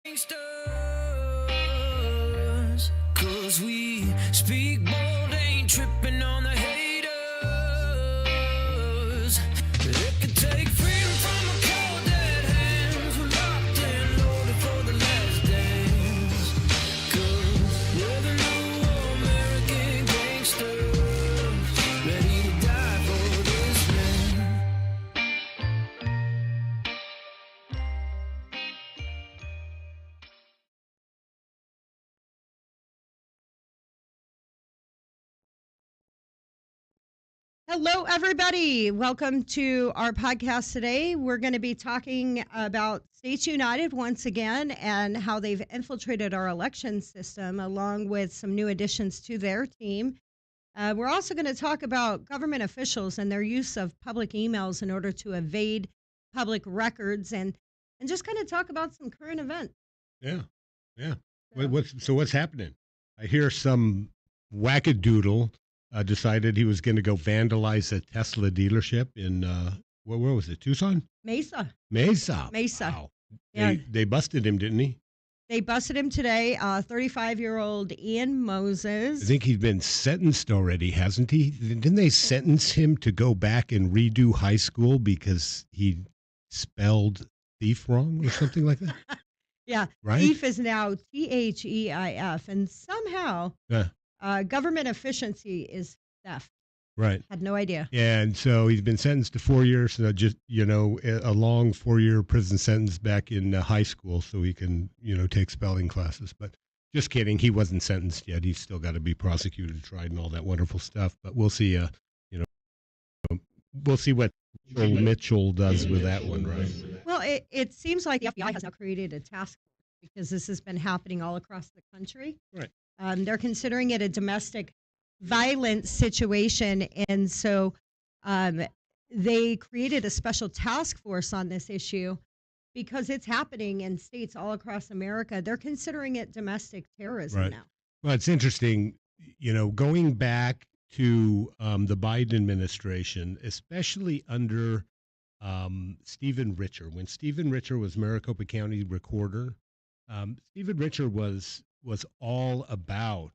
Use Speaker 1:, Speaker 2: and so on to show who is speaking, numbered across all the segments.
Speaker 1: Gangsters, 'cause we speak bold, ain't tripping on the haters. It could take freedom from a cold dead hands. We're locked and loaded for the last dance. 'Cause we're the new American gangsters, ready to die for this man.
Speaker 2: Hello, everybody. Welcome to our podcast today. We're going to be talking about States United once again and how they've infiltrated our election system, along with some new additions to their team. We're also going to talk about government officials and their use of public emails in order to evade public records and just kind of talk about some current events.
Speaker 3: Yeah, yeah.
Speaker 2: So-
Speaker 3: What's happening? I hear some wackadoodle decided he was going to go vandalize a Tesla dealership in where was it? Tucson,
Speaker 2: Mesa.
Speaker 3: Mesa.
Speaker 2: Mesa.
Speaker 3: Wow.
Speaker 2: Yeah.
Speaker 3: They busted him, didn't he?
Speaker 2: They busted him today, 35-year-old Ian Moses.
Speaker 3: I think he's been sentenced already, hasn't he? Didn't they sentence him to go back and redo high school because he spelled thief wrong or something like that?
Speaker 2: Yeah,
Speaker 3: Right?
Speaker 2: thief is now THEIF, and somehow
Speaker 3: Yeah.
Speaker 2: government efficiency is theft.
Speaker 3: Right.
Speaker 2: Had no idea.
Speaker 3: And so he's been sentenced to 4 years, just, a long 4-year prison sentence back in high school so he can, take spelling classes. But just kidding. He wasn't sentenced yet. He's still got to be prosecuted, tried, and all that wonderful stuff. But we'll see, we'll see what Joel Mitchell does with that one, right?
Speaker 2: Well, it seems like the FBI has now created a task force because this has been happening all across the country.
Speaker 3: Right.
Speaker 2: They're considering it a domestic violence situation, and so they created a special task force on this issue because it's happening in states all across America. They're considering it domestic terrorism
Speaker 3: Right.
Speaker 2: now.
Speaker 3: Well, it's interesting, going back to the Biden administration, especially under Stephen Richer. When Stephen Richer was Maricopa County Recorder, Stephen Richer was all about,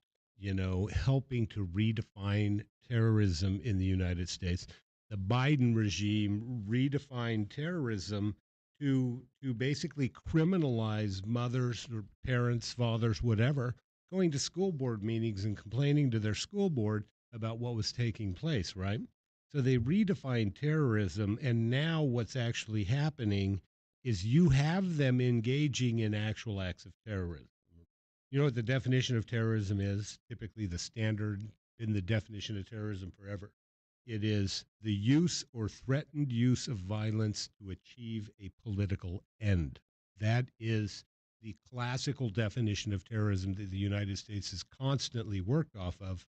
Speaker 3: helping to redefine terrorism in the United States. The Biden regime redefined terrorism to basically criminalize mothers or parents, fathers, whatever, going to school board meetings and complaining to their school board about what was taking place, right? So they redefined terrorism, and now what's actually happening is you have them engaging in actual acts of terrorism. You know what the definition of terrorism is? Typically, the standard in the definition of terrorism forever. It is the use or threatened use of violence to achieve a political end. That is the classical definition of terrorism that the United States has constantly worked off of.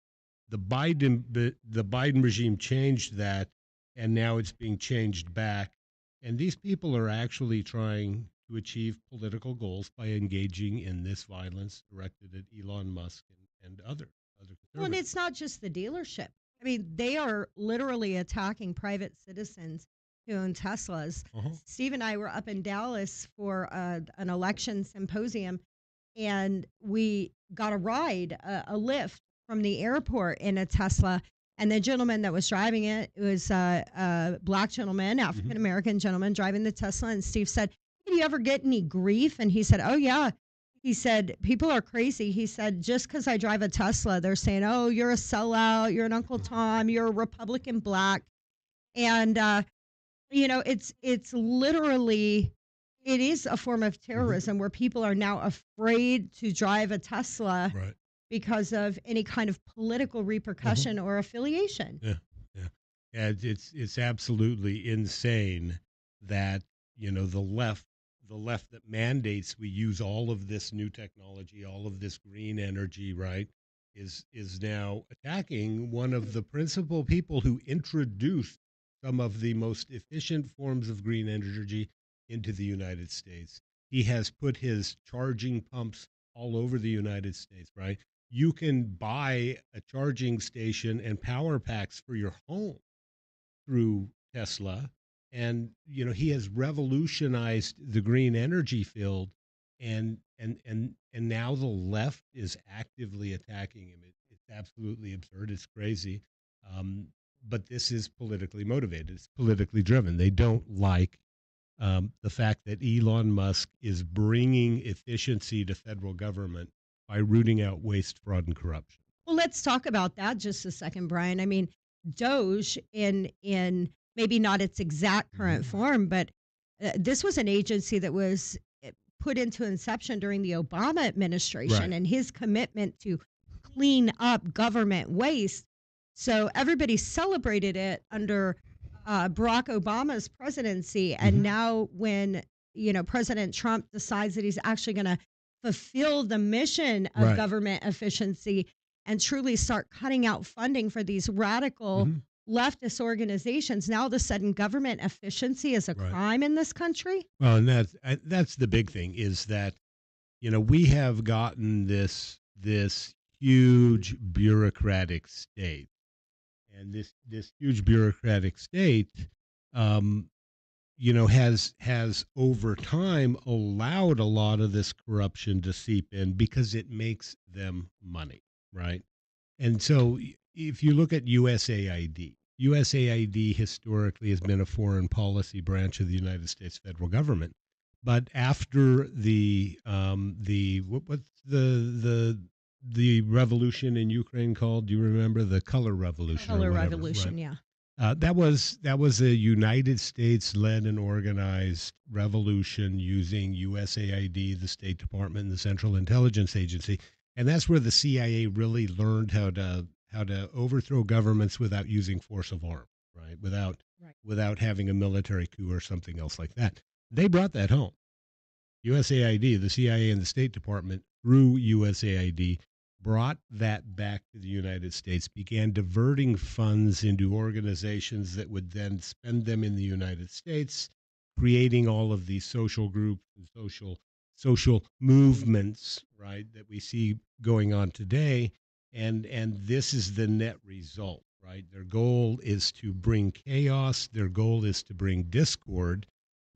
Speaker 3: The Biden regime changed that, and now it's being changed back. And these people are actually trying to achieve political goals by engaging in this violence directed at Elon Musk and other
Speaker 2: Well, and
Speaker 3: conservatives.
Speaker 2: it's not just the dealership. I mean, they are literally attacking private citizens who own Teslas.
Speaker 3: Uh-huh.
Speaker 2: Steve and I were up in Dallas for an election symposium, and we got a ride, a lift from the airport in a Tesla. And the gentleman that was driving it was a black gentleman, African American gentleman driving the Tesla. And Steve said, "Did you ever get any grief?" And he said, "Oh, yeah." He said, "People are crazy." He said, "Just because I drive a Tesla, they're saying, oh, you're a sellout, you're an Uncle Tom, you're a Republican black." And, it's literally, it is a form of terrorism where people are now afraid to drive a Tesla
Speaker 3: Right.
Speaker 2: because of any kind of political repercussion or affiliation.
Speaker 3: Yeah. Yeah. And it's absolutely insane that, the left that mandates we use all of this new technology, all of this green energy, right, is now attacking one of the principal people who introduced some of the most efficient forms of green energy into the United States. He has put his charging pumps all over the United States, right? You can buy a charging station and power packs for your home through Tesla. And, he has revolutionized the green energy field and now the left is actively attacking him. It's absolutely absurd. It's crazy. Um, but this is politically motivated. It's politically driven. They don't like the fact that Elon Musk is bringing efficiency to federal government by rooting out waste, fraud, and corruption.
Speaker 2: Well, let's talk about that just a second, Brian. I mean, Doge in maybe not its exact current form, but this was an agency that was put into inception during the Obama administration
Speaker 3: Right.
Speaker 2: and his commitment to clean up government waste. So everybody celebrated it under Barack Obama's presidency, and
Speaker 3: Mhm.
Speaker 2: now when President Trump decides that he's actually going to fulfill the mission of
Speaker 3: Right.
Speaker 2: government efficiency and truly start cutting out funding for these radical
Speaker 3: Mhm.
Speaker 2: leftist organizations, now all of a sudden government efficiency is a
Speaker 3: Right.
Speaker 2: crime in this country.
Speaker 3: Well, and that's the big thing is that we have gotten this huge bureaucratic state, and this huge bureaucratic state, um, has over time allowed a lot of this corruption to seep in because it makes them money, right? And so if you look at USAID historically has been a foreign policy branch of the United States federal government. But after what's the revolution in Ukraine called? Do you remember the color revolution?
Speaker 2: Color
Speaker 3: or whatever,
Speaker 2: revolution,
Speaker 3: right?
Speaker 2: yeah.
Speaker 3: That was a United States led and organized revolution using USAID, the State Department, and the Central Intelligence Agency, and that's where the CIA really learned how to overthrow governments without using force of arm, right?
Speaker 2: Right.
Speaker 3: Without having a military coup or something else like that. They brought that home. USAID, the CIA, and the State Department through USAID brought that back to the United States, began diverting funds into organizations that would then spend them in the United States, creating all of these social groups and social movements, right, that we see going on today. And this is the net result, right? Their goal is to bring chaos. Their goal is to bring discord,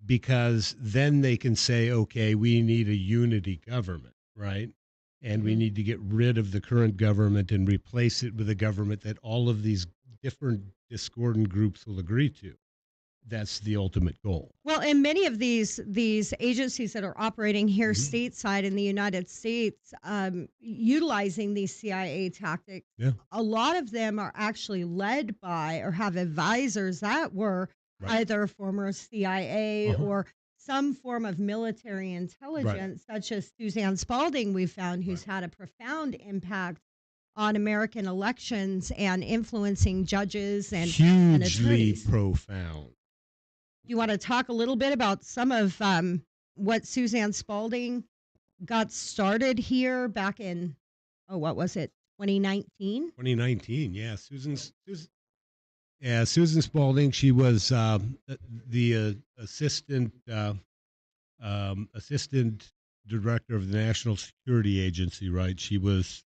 Speaker 3: because then they can say, okay, we need a unity government, right? And we
Speaker 2: Mhm.
Speaker 3: need to get rid of the current government and replace it with a government that all of these different discordant groups will agree to. That's the ultimate goal.
Speaker 2: Well, and many of these agencies that are operating here
Speaker 3: Mhm.
Speaker 2: stateside in the United States, utilizing these CIA tactics,
Speaker 3: Yeah.
Speaker 2: a lot of them are actually led by or have advisors that were
Speaker 3: Right.
Speaker 2: either former CIA
Speaker 3: Uh-huh.
Speaker 2: or some form of military intelligence, such as Suzanne Spalding, we found, who's
Speaker 3: Right.
Speaker 2: had a profound impact on American elections and influencing judges and
Speaker 3: Hugely
Speaker 2: attorneys.
Speaker 3: profound.
Speaker 2: Do you want to talk a little bit about some of what Suzanne Spalding got started here back in, what was it, 2019?
Speaker 3: 2019, yeah. Susan Spalding. She was the assistant director of the National Security Agency, right? She was,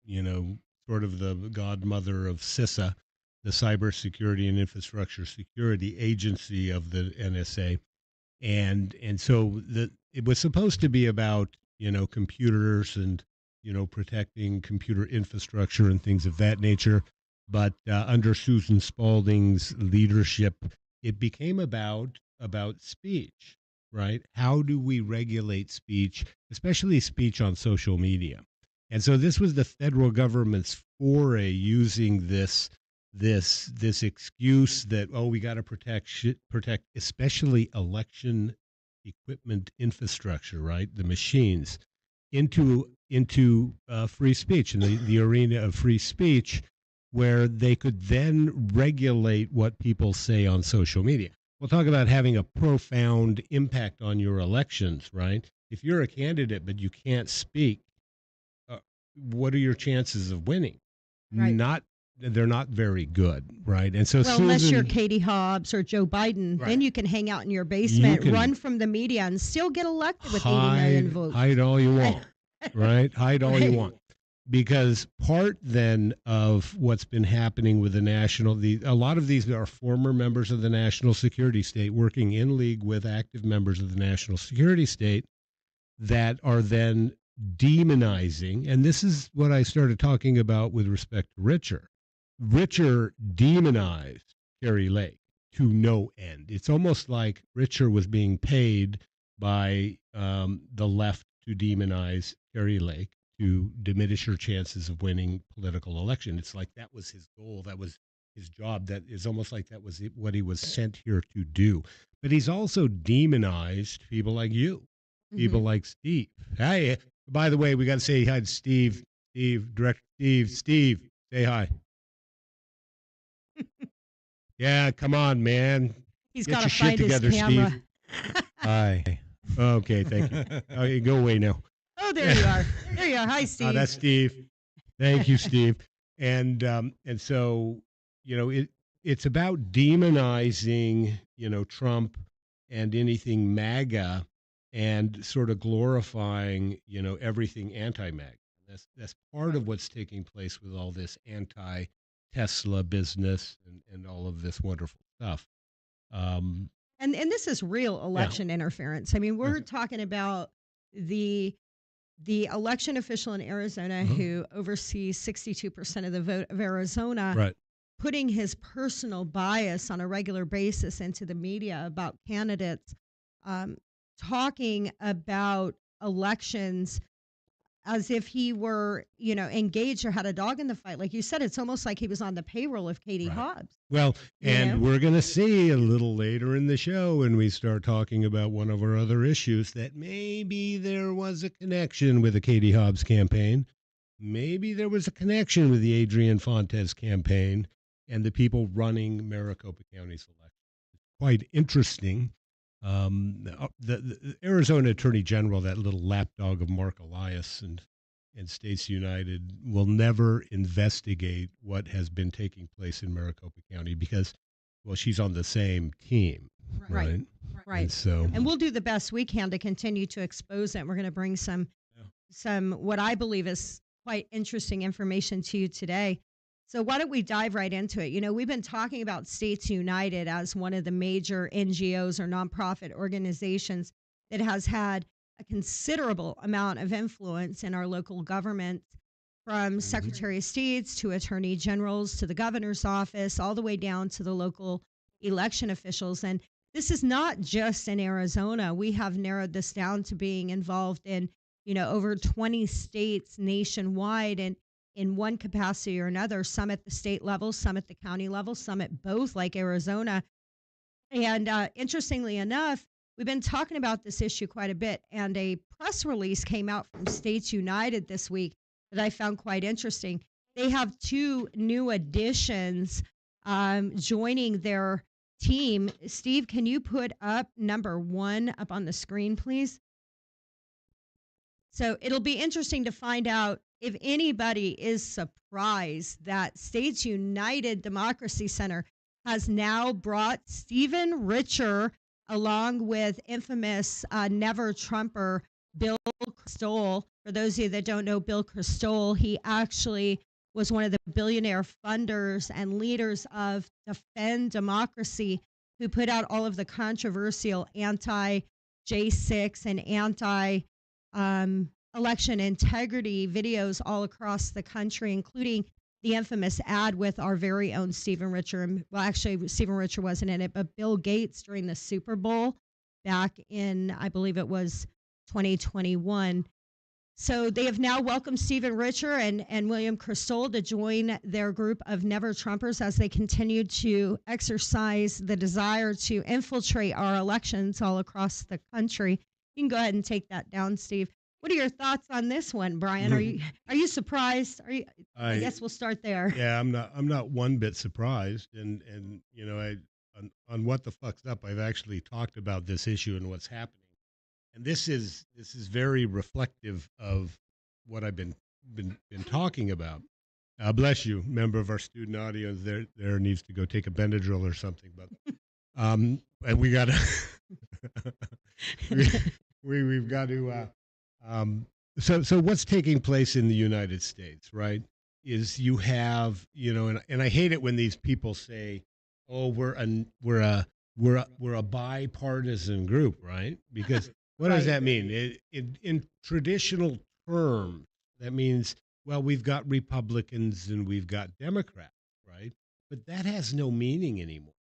Speaker 3: sort of the godmother of CISA, the Cybersecurity and Infrastructure Security Agency of the NSA, and so it was supposed to be about computers and protecting computer infrastructure and things of that nature. But under Susan Spalding's leadership, it became about speech, right? How do we regulate speech, especially speech on social media? And so this was the federal government's foray using this excuse that, oh, we got to protect especially election equipment infrastructure, right? The machines into free speech, in the arena of free speech, where they could then regulate what people say on social media. We'll talk about having a profound impact on your elections, right? If you're a candidate but you can't speak, what are your chances of winning?
Speaker 2: Right.
Speaker 3: They're not very good, right? And so
Speaker 2: Well, unless you're
Speaker 3: Susan,
Speaker 2: Katie Hobbs or Joe Biden,
Speaker 3: Right.
Speaker 2: then you can hang out in your basement,
Speaker 3: can
Speaker 2: run from the media, and still get elected with 80 million votes.
Speaker 3: hide all you want, right? Hide all you
Speaker 2: Right.
Speaker 3: want. Because part then of what's been happening with a lot of these are former members of the national security state working in league with active members of the national security state that are then demonizing. And this is what I started talking about with respect to Richer. Richer demonized Carrie Lake to no end. It's almost like Richer was being paid by the left to demonize Carrie Lake, to diminish her chances of winning political election. It's like that was his goal. That was his job. That is almost like that was what he was sent here to do. But he's also demonized people like you, people
Speaker 2: Mhm.
Speaker 3: like Steve. Hey, by the way, we got to say hi to Steve. Steve, Director Steve. Steve, say hi. Yeah, come on, man.
Speaker 2: He's
Speaker 3: Get
Speaker 2: got
Speaker 3: your
Speaker 2: to
Speaker 3: shit
Speaker 2: find his
Speaker 3: together,
Speaker 2: camera.
Speaker 3: Steve.
Speaker 4: Hi.
Speaker 3: Okay, thank you. Okay, go away now.
Speaker 2: Oh, there you are. There you are. Hi, Steve.
Speaker 3: Oh, that's Steve. Thank you, Steve. And so it's about demonizing Trump and anything MAGA, and sort of glorifying everything anti-MAGA. That's part of what's taking place with all this anti-Tesla business and all of this wonderful stuff.
Speaker 2: And this is real election interference. I mean, we're talking about the election official in Arizona who oversees 62% of the vote of Arizona,
Speaker 3: Right.
Speaker 2: putting his personal bias on a regular basis into the media about candidates, talking about elections as if he were, engaged or had a dog in the fight. Like you said, it's almost like he was on the payroll of Katie
Speaker 3: Right.
Speaker 2: Hobbs.
Speaker 3: Well,
Speaker 2: You
Speaker 3: and
Speaker 2: know?
Speaker 3: we're going to see a little later in the show when we start talking about one of our other issues that maybe there was a connection with the Katie Hobbs campaign. Maybe there was a connection with the Adrian Fontes campaign and the people running Maricopa County's election. Quite interesting. The Arizona Attorney General, that little lapdog of Mark Elias and States United, will never investigate what has been taking place in Maricopa County because, well, she's on the same team, right?
Speaker 2: Right.
Speaker 3: And so,
Speaker 2: And we'll do the best we can to continue to expose it. We're going to bring some what I believe is quite interesting information to you today. So why don't we dive right into it? We've been talking about States United as one of the major NGOs or nonprofit organizations that has had a considerable amount of influence in our local government, from Secretary of States to Attorney Generals to the governor's office, all the way down to the local election officials. And this is not just in Arizona. We have narrowed this down to being involved in, over 20 states nationwide, and in one capacity or another, some at the state level, some at the county level, some at both, like Arizona. And interestingly enough, we've been talking about this issue quite a bit. And a press release came out from States United this week that I found quite interesting. They have two new additions joining their team. Steve, can you put up number 1 up on the screen, please? So it'll be interesting to find out if anybody is surprised that States United Democracy Center has now brought Stephen Richer along with infamous Never Trumper Bill Kristol. For those of you that don't know Bill Kristol, he actually was one of the billionaire funders and leaders of Defend Democracy, who put out all of the controversial anti-J6 and anti-election integrity videos all across the country, including the infamous ad with our very own Stephen Richer. Well, actually, Stephen Richer wasn't in it, but Bill Gates during the Super Bowl back in, I believe it was 2021. So they have now welcomed Stephen Richer and William Kristol to join their group of Never Trumpers as they continue to exercise the desire to infiltrate our elections all across the country. You can go ahead and take that down, Steve. What are your thoughts on this one, Brian? Are you surprised? I guess we'll start there.
Speaker 3: Yeah, I'm not one bit surprised, and on what the fuck's up, I've actually talked about this issue and what's happening. And this is very reflective of what I've been talking about. Bless you, member of our student audience. There needs to go take a Benadryl or something. But and we got to we've got to. So what's taking place in the United States, right? Is you have and I hate it when these people say, "Oh, we're a bipartisan group," right? Because What does
Speaker 2: Right.
Speaker 3: that mean? In traditional terms, that means, well, we've got Republicans and we've got Democrats, right? But that has no meaning anymore.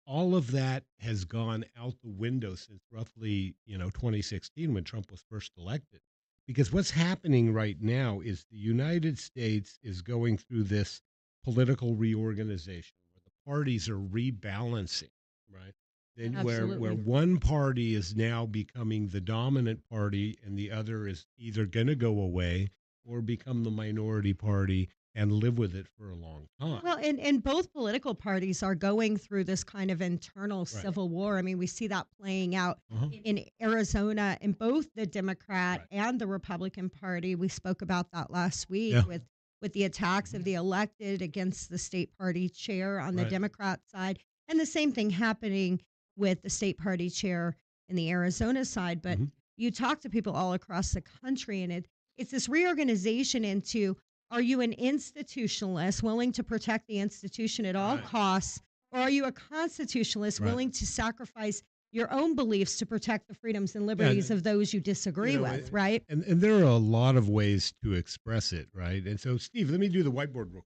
Speaker 3: All of that has gone out the window since roughly, 2016 when Trump was first elected. Because what's happening right now is the United States is going through this political reorganization where the parties are rebalancing, right? Then where
Speaker 2: Absolutely.
Speaker 3: one party is now becoming the dominant party and the other is either going to go away or become the minority party and live with it for a long time.
Speaker 2: Well, and both political parties are going through this kind of internal
Speaker 3: Right.
Speaker 2: civil war. I mean, we see that playing out
Speaker 3: Uh-huh.
Speaker 2: in Arizona in both the Democrat
Speaker 3: Right.
Speaker 2: and the Republican Party. We spoke about that last week
Speaker 3: Yeah.
Speaker 2: with the attacks of the elected against the state party chair on the
Speaker 3: Right.
Speaker 2: Democrat side, and the same thing happening with the state party chair in the Arizona side. But
Speaker 3: Mhm.
Speaker 2: you talk to people all across the country, and it's this reorganization into, are you an institutionalist willing to protect the institution at all
Speaker 3: Right.
Speaker 2: costs? Or are you a constitutionalist
Speaker 3: Right.
Speaker 2: willing to sacrifice your own beliefs to protect the freedoms and
Speaker 3: Yeah,
Speaker 2: liberties of those you disagree
Speaker 3: know,
Speaker 2: with, right?
Speaker 3: and there are a lot of ways to express it, right? And so, Steve, let me do the whiteboard real quick.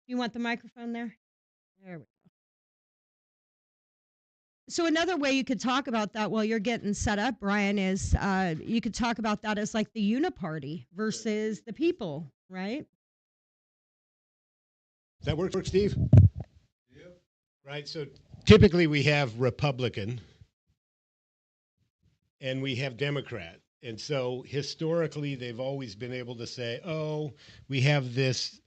Speaker 2: You want the microphone there? There we go. So another way you could talk about that while you're getting set up, Brian, is you could talk about that as like the uniparty versus the people, right?
Speaker 3: Does that work, Steve? Right. So typically we have Republican and we have Democrat. And so historically, they've always been able to say, oh, we have this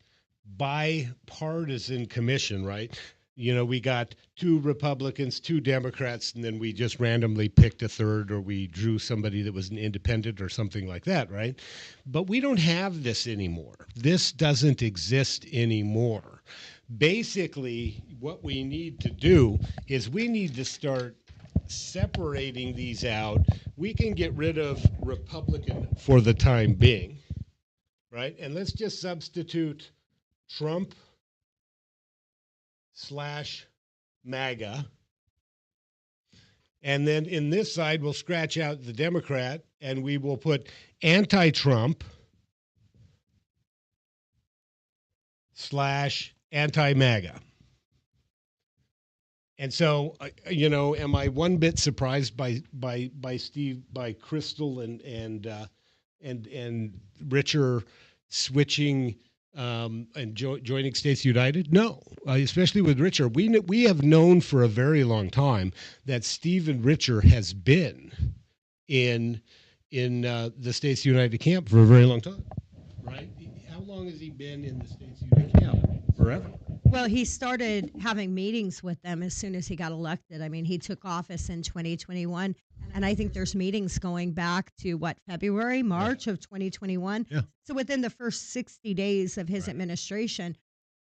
Speaker 3: bipartisan commission, right? We got 2 Republicans, 2 Democrats, and then we just randomly picked a third or we drew somebody that was an independent or something like that, right? But we don't have this anymore. This doesn't exist anymore. Basically, what we need to do is we need to start separating these out. We can get rid of Republican for the time being, right? And let's just substitute Trump / MAGA. And then in this side, we'll scratch out the Democrat and we will put anti-Trump / anti-MAGA. And so, am I one bit surprised by Steve, by Crystal and Richer switching and joining States United? No, especially with Richer. We have known for a very long time that Stephen Richer has been in the States United camp for a very long time, right? How long has he been in the States United camp? Forever.
Speaker 2: Well, he started having meetings with them as soon as he got elected. I mean, he took office in 2021, and I think there's meetings going back to February, March of 2021.
Speaker 3: Yeah.
Speaker 2: So within the first 60 days of his
Speaker 3: Right.
Speaker 2: administration,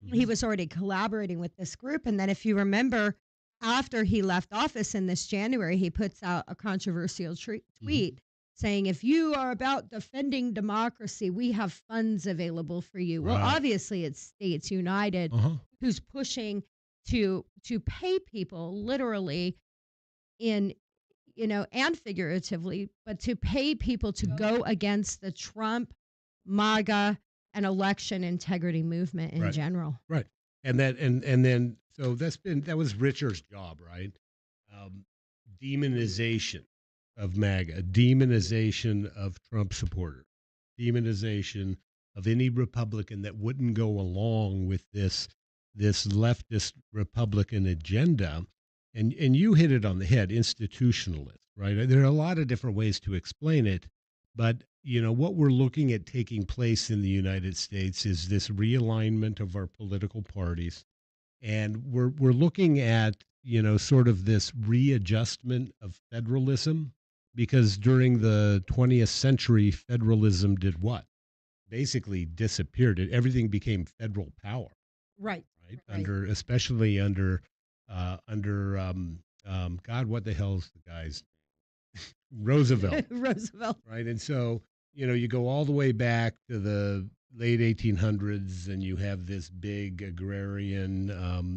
Speaker 3: Mhm.
Speaker 2: he was already collaborating with this group. And then, if you remember, after he left office in this January, he puts out a controversial tweet saying, if you are about defending democracy, we have funds available for you. Well,
Speaker 3: Right.
Speaker 2: obviously, it's States United
Speaker 3: Uh-huh.
Speaker 2: who's pushing to pay people literally in, and figuratively, but to pay people to go against the Trump, MAGA, and election integrity movement in
Speaker 3: Right.
Speaker 2: general.
Speaker 3: Right. And then so that was Richard's job, right? Demonization of MAGA, demonization of Trump supporters, demonization of any Republican that wouldn't go along with this leftist Republican agenda. And you hit it on the head, institutionalist, right? There are a lot of different ways to explain it, but what we're looking at taking place in the United States is this realignment of our political parties, and we're looking at sort of this readjustment of federalism, because during the 20th century, federalism did what? Basically disappeared. Everything became federal power,
Speaker 2: Right.
Speaker 3: right?
Speaker 2: Right.
Speaker 3: Especially under God, what the hell's the guy's Roosevelt,
Speaker 2: Roosevelt.
Speaker 3: right? And so, you go all the way back to the late 1800s and you have this big agrarian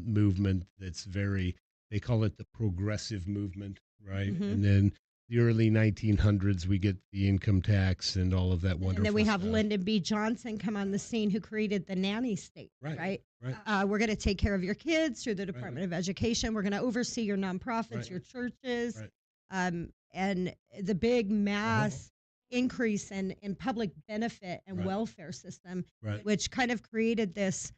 Speaker 3: movement that's very they call it the progressive movement, right?
Speaker 2: Mhm.
Speaker 3: And then the early 1900s, we get the income tax and all of that wonderful
Speaker 2: And then we have
Speaker 3: stuff.
Speaker 2: Lyndon B. Johnson come on the scene, who created the nanny state,
Speaker 3: Right,
Speaker 2: right?
Speaker 3: right,
Speaker 2: We're going to take care of your kids through the
Speaker 3: right,
Speaker 2: Department of Education. We're going to oversee your nonprofits,
Speaker 3: right,
Speaker 2: your churches,
Speaker 3: right.
Speaker 2: and the big
Speaker 3: Uh-huh.
Speaker 2: mass increase in public benefit and
Speaker 3: Right.
Speaker 2: welfare system,
Speaker 3: Right.
Speaker 2: which kind of created this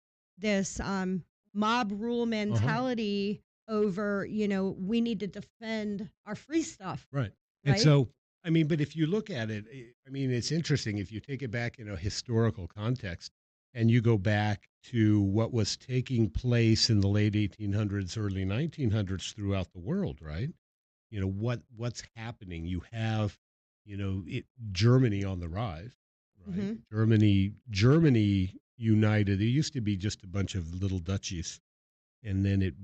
Speaker 2: mob rule mentality over, we need to defend our free stuff,
Speaker 3: Right. And
Speaker 2: right?
Speaker 3: so, I mean, but if you look at it, I mean, it's interesting if you take it back in a historical context and you go back to what was taking place in the late 1800s, early 1900s throughout the world, right? What's happening? You have, Germany on the rise, right?
Speaker 2: Hmm.
Speaker 3: Germany united. It used to be just a bunch of little duchies, and then it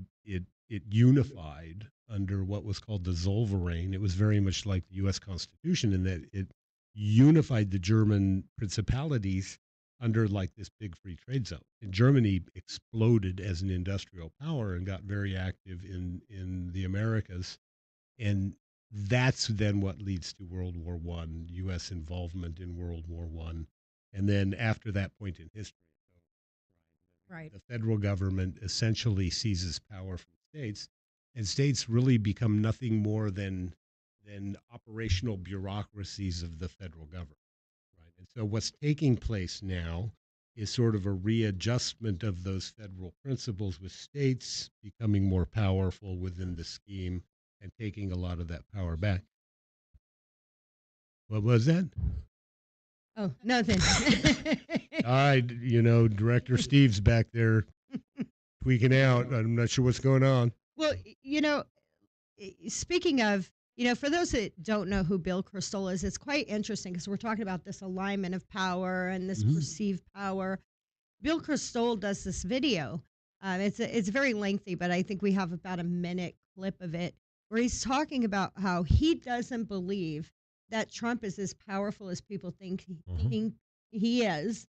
Speaker 3: unified under what was called the Zollverein. It was very much like the U.S. Constitution in that it unified the German principalities under like this big free trade zone. And Germany exploded as an industrial power and got very active in the Americas, and that's then what leads to World War One, U.S. involvement in World War One, and then after that point in history.
Speaker 2: Right.
Speaker 3: The federal government essentially seizes power from states, and states really become nothing more than operational bureaucracies of the federal government, right? And so what's taking place now is sort of a readjustment of those federal principles, with states becoming more powerful within the scheme and taking a lot of that power back. What was that?
Speaker 2: Oh, nothing.
Speaker 3: All right, Director Steve's back there tweaking out. I'm not sure what's going on.
Speaker 2: Well, speaking of, for those that don't know who Bill Kristol is, it's quite interesting because we're talking about this alignment of power and this
Speaker 3: Mhm.
Speaker 2: perceived power. Bill Kristol does this video. It's very lengthy, but I think we have about a minute clip of it where he's talking about how he doesn't believe that Trump is as powerful as people
Speaker 3: Uh-huh.
Speaker 2: think he is,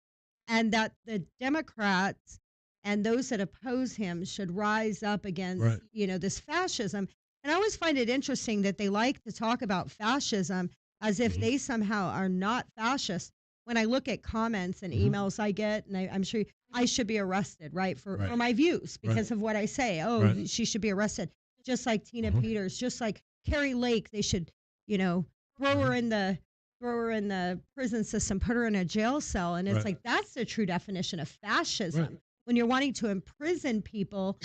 Speaker 2: and that the Democrats and those that oppose him should rise up against,
Speaker 3: Right.
Speaker 2: this fascism. And I always find it interesting that they like to talk about fascism as if
Speaker 3: Mhm.
Speaker 2: they somehow are not fascist. When I look at comments and
Speaker 3: Mhm.
Speaker 2: emails I get, and I'm sure I should be arrested, right, for
Speaker 3: Right.
Speaker 2: my views
Speaker 3: Right.
Speaker 2: because of what I say. Oh,
Speaker 3: Right.
Speaker 2: she should be arrested, just like Tina
Speaker 3: Uh-huh.
Speaker 2: Peters, just like Carrie Lake. They should, you know, throw her
Speaker 3: Mhm.
Speaker 2: in the prison system, put her in a jail cell, and it's
Speaker 3: Right.
Speaker 2: like that's the true definition of fascism.
Speaker 3: Right.
Speaker 2: When you're wanting to imprison people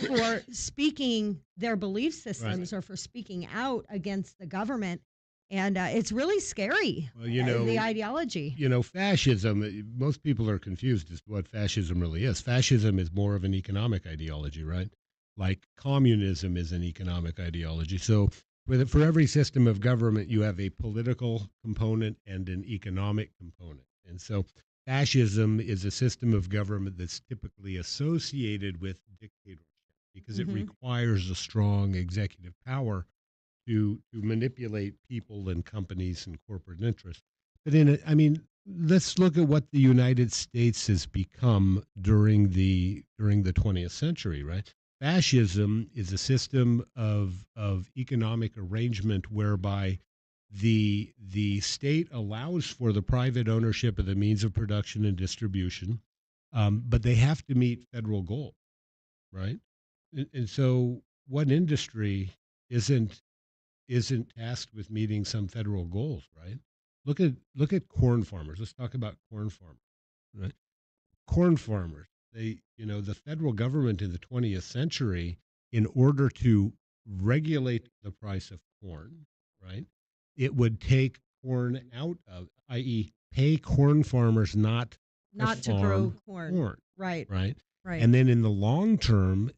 Speaker 2: for speaking their belief systems or for speaking out against the government, and it's really scary.
Speaker 3: Well,
Speaker 2: The ideology.
Speaker 3: fascism, most people are confused as to what fascism really is. Fascism is more of an economic ideology, right? Like communism is an economic ideology. So for every system of government, you have a political component and an economic component. And so fascism is a system of government that's typically associated with dictatorship because it
Speaker 2: Mhm.
Speaker 3: requires a strong executive power to manipulate people and companies and corporate interests. But I mean, let's look at what the United States has become during the 20th century, right? Fascism is a system of economic arrangement whereby the state allows for the private ownership of the means of production and distribution, but they have to meet federal goals, right? And so, what industry isn't isn't tasked with meeting some federal goals, right? Look at corn farmers. Let's talk about corn farmers, right? Corn farmers. The federal government in the 20th century, in order to regulate the price of corn, right, it would take corn out of, i.e., pay corn farmers not to
Speaker 2: Not to grow
Speaker 3: farm
Speaker 2: corn.
Speaker 3: corn,
Speaker 2: Right.
Speaker 3: right?
Speaker 2: Right.
Speaker 3: And then in the long term,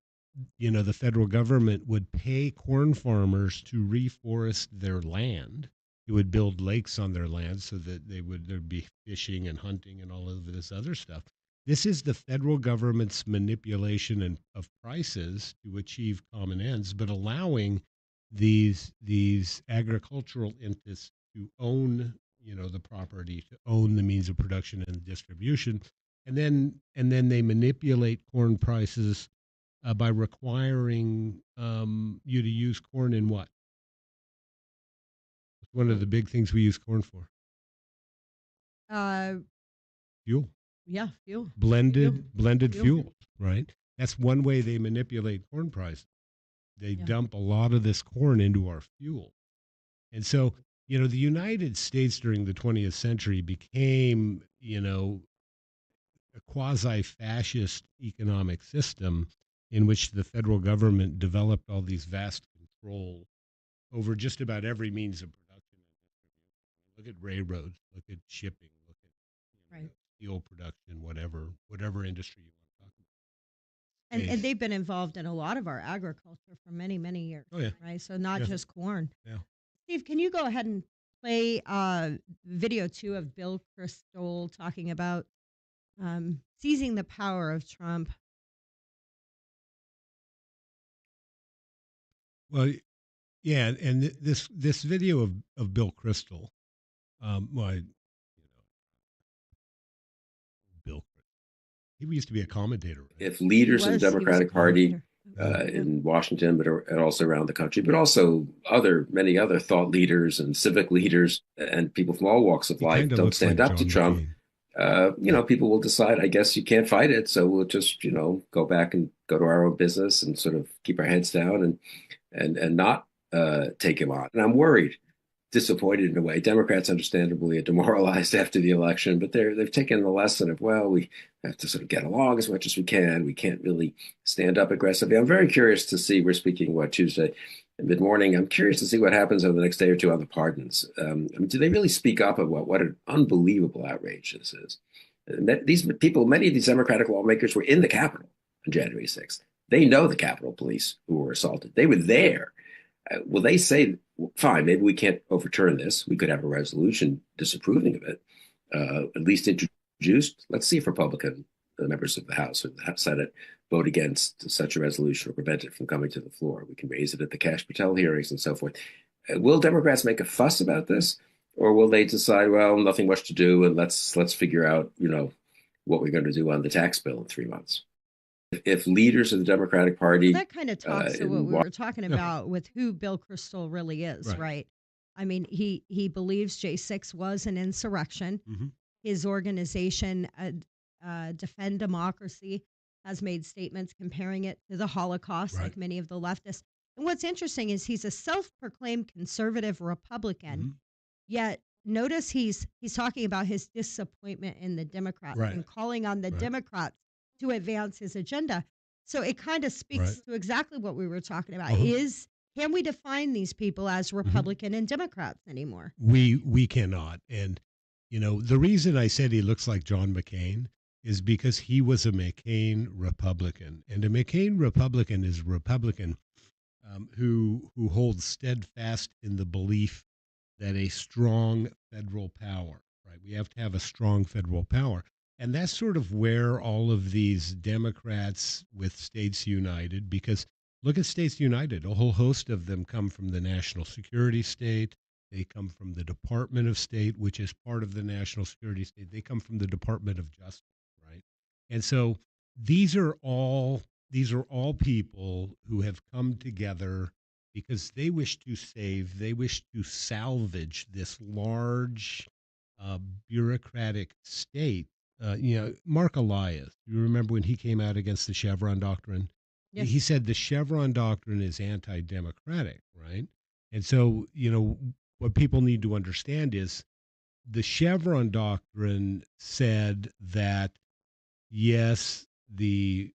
Speaker 3: the federal government would pay corn farmers to reforest their land. It would build lakes on their land so that there'd be fishing and hunting and all of this other stuff. This is the federal government's manipulation of prices to achieve common ends, but allowing these agricultural interests to own, the property, to own the means of production and distribution, and then they manipulate corn prices by requiring you to use corn in what? It's one of the big things we use corn for.
Speaker 2: Uh,
Speaker 3: Fuel.
Speaker 2: yeah, fuel.
Speaker 3: Blended
Speaker 2: Fuel.
Speaker 3: fuels, right? That's one way they manipulate corn prices. They
Speaker 2: Yeah.
Speaker 3: dump a lot of this corn into our fuel. And so, the United States during the 20th century became, a quasi-fascist economic system in which the federal government developed all these vast controls over just about every means of production. Look at railroads, look at shipping, look at
Speaker 2: Right.
Speaker 3: steel production, whatever industry you want to talk
Speaker 2: And
Speaker 3: about.
Speaker 2: they've been involved in a lot of our agriculture for many, many years.
Speaker 3: Oh, yeah.
Speaker 2: Right. So not
Speaker 3: Yeah.
Speaker 2: just corn.
Speaker 3: Yeah.
Speaker 2: Steve, can you go ahead and play video 2 of Bill Kristol talking about seizing the power of Trump?
Speaker 3: Well, yeah, and this video of Bill Kristol, Bill, he used to be a commentator, right?
Speaker 4: If leaders of the
Speaker 2: He was a
Speaker 4: Democratic Party
Speaker 2: commentator.
Speaker 4: in Washington, and also around the country, but also many other thought leaders and civic leaders and people from all walks of
Speaker 3: He
Speaker 4: life
Speaker 3: kinda
Speaker 4: don't
Speaker 3: looks
Speaker 4: stand
Speaker 3: like
Speaker 4: up to
Speaker 3: John
Speaker 4: Trump,
Speaker 3: McCain.
Speaker 4: people will decide, I guess you can't fight it, so we'll just, go back and go to our own business and sort of keep our heads down and not take him on. And I'm worried, disappointed in a way. Democrats, understandably, are demoralized after the election, but they've taken the lesson of, well, we have to sort of get along as much as we can. We can't really stand up aggressively. I'm very curious to see. We're speaking Tuesday mid morning. I'm curious to see what happens over the next day or two on the pardons. Do they really speak up about what an unbelievable outrage this is? These people, many of these Democratic lawmakers were in the Capitol on January 6th. They know the Capitol Police who were assaulted. They were there. Will they say, fine, maybe we can't overturn this. We could have a resolution disapproving of it, at least introduced. Let's see if Republican members of the House or the Senate vote against such a resolution or prevent it from coming to the floor. We can raise it at the Kash Patel hearings and so forth. Will Democrats make a fuss about this, or will they decide, well, nothing much to do, and let's figure out, what we're going to do on the tax bill in 3 months? If leaders of the Democratic Party,
Speaker 2: That kind of talks to what we were talking
Speaker 3: Yeah.
Speaker 2: about with who Bill Kristol really is,
Speaker 3: Right.
Speaker 2: right? I mean, he believes J6 was an insurrection.
Speaker 3: Mhm.
Speaker 2: His organization, Defend Democracy, has made statements comparing it to the Holocaust,
Speaker 3: Right.
Speaker 2: like many of the leftists. And what's interesting is he's a self-proclaimed conservative Republican,
Speaker 3: Mhm.
Speaker 2: yet notice he's talking about his disappointment in the Democrats
Speaker 3: Right.
Speaker 2: and calling on the
Speaker 3: Right.
Speaker 2: Democrats to advance his agenda. So it kind of speaks
Speaker 3: Right.
Speaker 2: to exactly what we were talking about.
Speaker 3: Uh-huh.
Speaker 2: Can we define these people as Republican and Democrats anymore?
Speaker 3: We cannot. And the reason I said he looks like John McCain is because he was a McCain Republican, and a McCain Republican is a Republican who holds steadfast in the belief that a strong federal power, right? We have to have a strong federal power. And that's sort of where all of these Democrats with States United, because look at States United, a whole host of them come from the national security state. They come from the Department of State, which is part of the national security state. They come from the Department of Justice, right? And so these are all people who have come together because they wish to salvage this large bureaucratic state. Mark Elias, you remember when he came out against the Chevron doctrine?
Speaker 2: Yes.
Speaker 3: He said the Chevron doctrine is anti-democratic, right? And so, what people need to understand is the Chevron doctrine said that, yes, the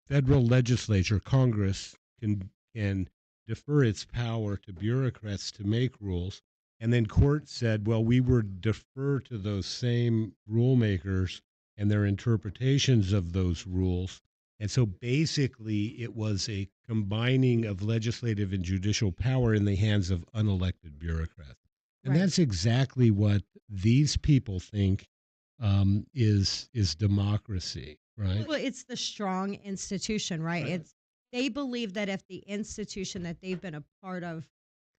Speaker 3: federal legislature, Congress, can defer its power to bureaucrats to make rules. And then court said, well, we would defer to those same rule makers and their interpretations of those rules. And so basically, it was a combining of legislative and judicial power in the hands of unelected bureaucrats. And
Speaker 2: Right.
Speaker 3: that's exactly what these people think is democracy, right?
Speaker 2: Well, it's the strong institution, right?
Speaker 3: Right.
Speaker 2: They believe that if the institution that they've been a part of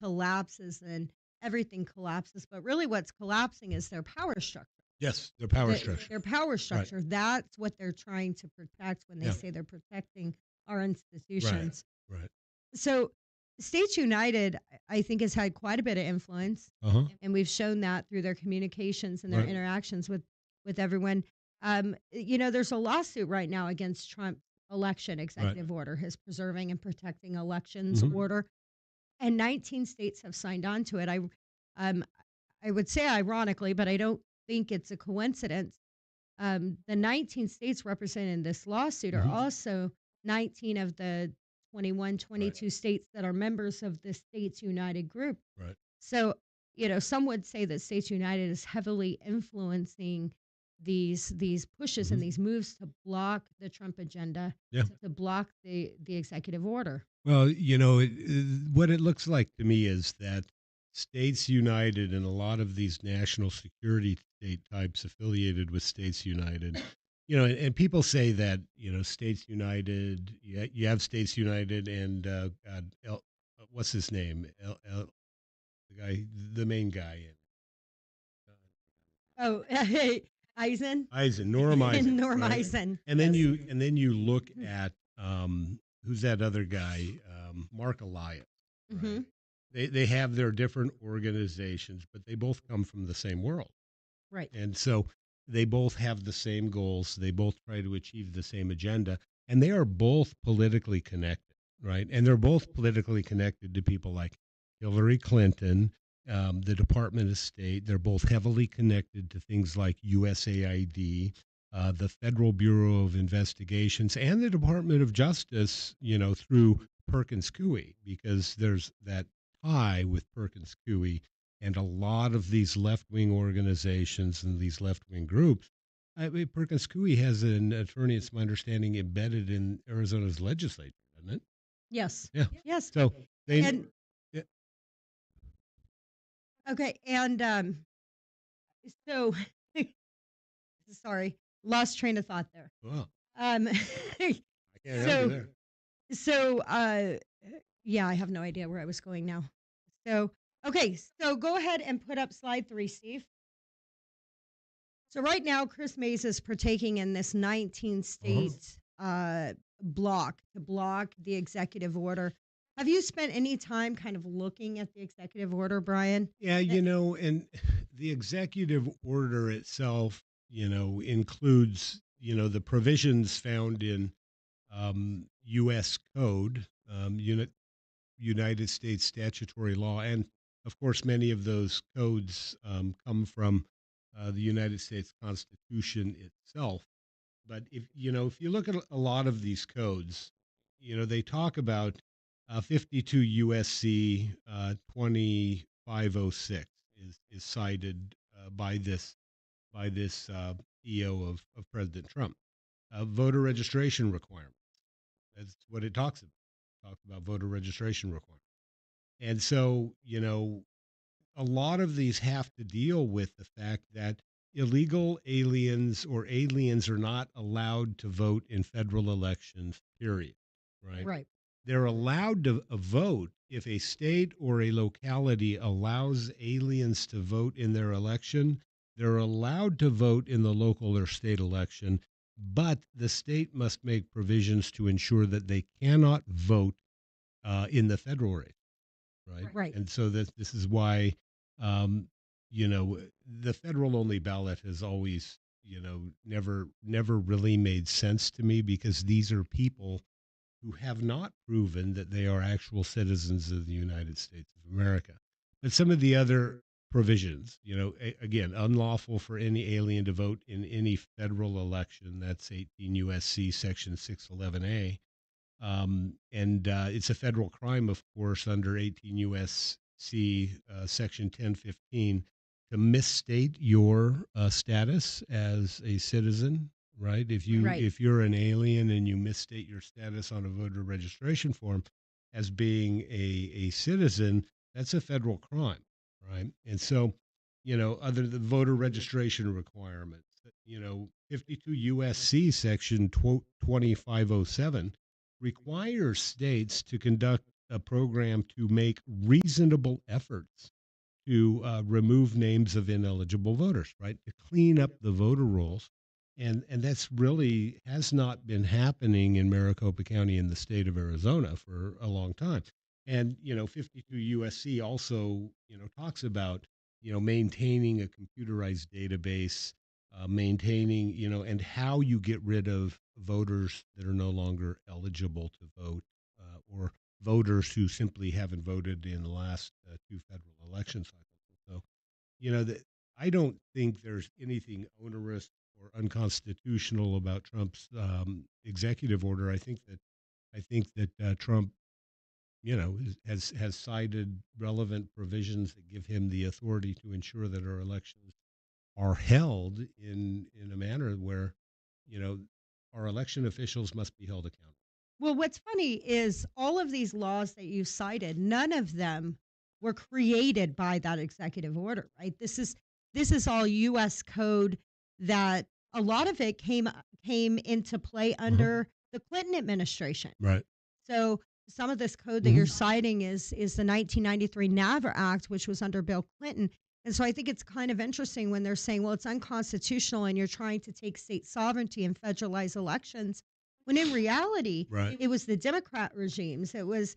Speaker 2: collapses, then everything collapses. But really, what's collapsing is their power structure.
Speaker 3: Yes, their power
Speaker 2: The-
Speaker 3: structure.
Speaker 2: Their power structure. That's what they're trying to protect when they
Speaker 3: Yeah.
Speaker 2: say they're protecting our institutions.
Speaker 3: Right.
Speaker 2: So, States United, I think, has had quite a bit of influence,
Speaker 3: Uh-huh.
Speaker 2: and we've shown that through their communications and their
Speaker 3: Right.
Speaker 2: interactions with everyone. There's a lawsuit right now against Trump's election executive order, his preserving and protecting elections
Speaker 3: Mhm.
Speaker 2: order, and 19 states have signed on to it. Um, I would say ironically, but I don't think it's a coincidence. The 19 states represented in this lawsuit are
Speaker 3: Mhm.
Speaker 2: also 19 of the 21,
Speaker 3: Right.
Speaker 2: 22 states that are members of the States United group.
Speaker 3: Right.
Speaker 2: So, some would say that States United is heavily influencing these pushes and
Speaker 3: Mhm.
Speaker 2: these moves to block the Trump agenda,
Speaker 3: Yeah.
Speaker 2: to block the executive order.
Speaker 3: Well, what it looks like to me is that States United and a lot of these national security state types affiliated with States United, and people say that, States United, you have States United and, God, what's his name? The guy, the main guy in
Speaker 2: Oh, Eisen,
Speaker 3: Eisen, Norm Eisen,
Speaker 2: Norm
Speaker 3: right?
Speaker 2: Eisen.
Speaker 3: And then
Speaker 2: Yes.
Speaker 3: you look at who's that other guy? Mark Elias,
Speaker 2: Hmm.
Speaker 3: right? They have their different organizations, but they both come from the same world.
Speaker 2: Right.
Speaker 3: And so they both have the same goals. They both try to achieve the same agenda, and they are both politically connected, right? And they're both politically connected to people like Hillary Clinton, the Department of State. They're both heavily connected to things like USAID, the Federal Bureau of Investigations, and the Department of Justice, through Perkins Coie, because there's that tie with Perkins Coie and a lot of these left wing organizations and these left wing groups. I mean, Perkins Coie has an attorney, it's my understanding, embedded in Arizona's legislature, doesn't it?
Speaker 2: Yes.
Speaker 3: Yeah.
Speaker 2: Yes.
Speaker 3: So they,
Speaker 2: And
Speaker 3: yeah,
Speaker 2: okay. And so sorry, lost train of thought there.
Speaker 3: well,
Speaker 2: Um,
Speaker 3: I can't help you
Speaker 2: so,
Speaker 3: there.
Speaker 2: so, yeah, I have no idea where I was going now. So, okay, so go ahead and put up slide 3, Steve. So right now, Chris Mays is partaking in this 19
Speaker 3: Uh-huh.
Speaker 2: state block to block the executive order. Have you spent any time kind of looking at the executive order, Brian?
Speaker 3: Yeah, and the executive order itself, includes, the provisions found in U.S. Code, United States statutory law, and of course, many of those codes come from the United States Constitution itself. But if you look at a lot of these codes, they talk about 52 USC 2506 is cited by this EO of President Trump. Voter registration requirement. That's what it talks about. It talks about voter registration requirement. And so, a lot of these have to deal with the fact that illegal aliens or aliens are not allowed to vote in federal elections, period. Right?
Speaker 2: Right.
Speaker 3: They're allowed to vote if a state or a locality allows aliens to vote in their election. They're allowed to vote in the local or state election, but the state must make provisions to ensure that they cannot vote in the federal race, right?
Speaker 2: Right.
Speaker 3: And so that this is why, um, the federal only ballot has always, never really made sense to me because these are people who have not proven that they are actual citizens of the United States of America. But some of the other provisions, again, unlawful for any alien to vote in any federal election. That's 18 USC section 611A. And it's a federal crime, of course, under 18 USC section 1015 to misstate your status as a citizen, right?
Speaker 2: Right.
Speaker 3: If you're an alien and you misstate your status on a voter registration form as being a citizen, that's a federal crime, right? And so, other the voter registration requirements, 52 USC section 2507 requires states to conduct a program to make reasonable efforts to remove names of ineligible voters, right? To clean up the voter rolls. and that's really has not been happening in Maricopa County in the state of Arizona for a long time. And 52 USC also talks about maintaining a computerized database, maintaining and how you get rid of voters that are no longer eligible to vote, or voters who simply haven't voted in the last two federal election cycles. So that I don't think there's anything onerous or unconstitutional about Trump's executive order. I think that Trump, has cited relevant provisions that give him the authority to ensure that our elections are held in a manner where, our election officials must be held accountable.
Speaker 2: Well, what's funny is all of these laws that you cited, none of them were created by that executive order, right? This is all U.S. code that a lot of it came into play under the Clinton administration.
Speaker 3: Right.
Speaker 2: So some of this code that you're citing is the 1993 NAVA Act, which was under Bill Clinton. And so I think it's kind of interesting when they're saying, well, it's unconstitutional and you're trying to take state sovereignty and federalize elections, when in reality,
Speaker 3: Right.
Speaker 2: it was the Democrat regimes. It was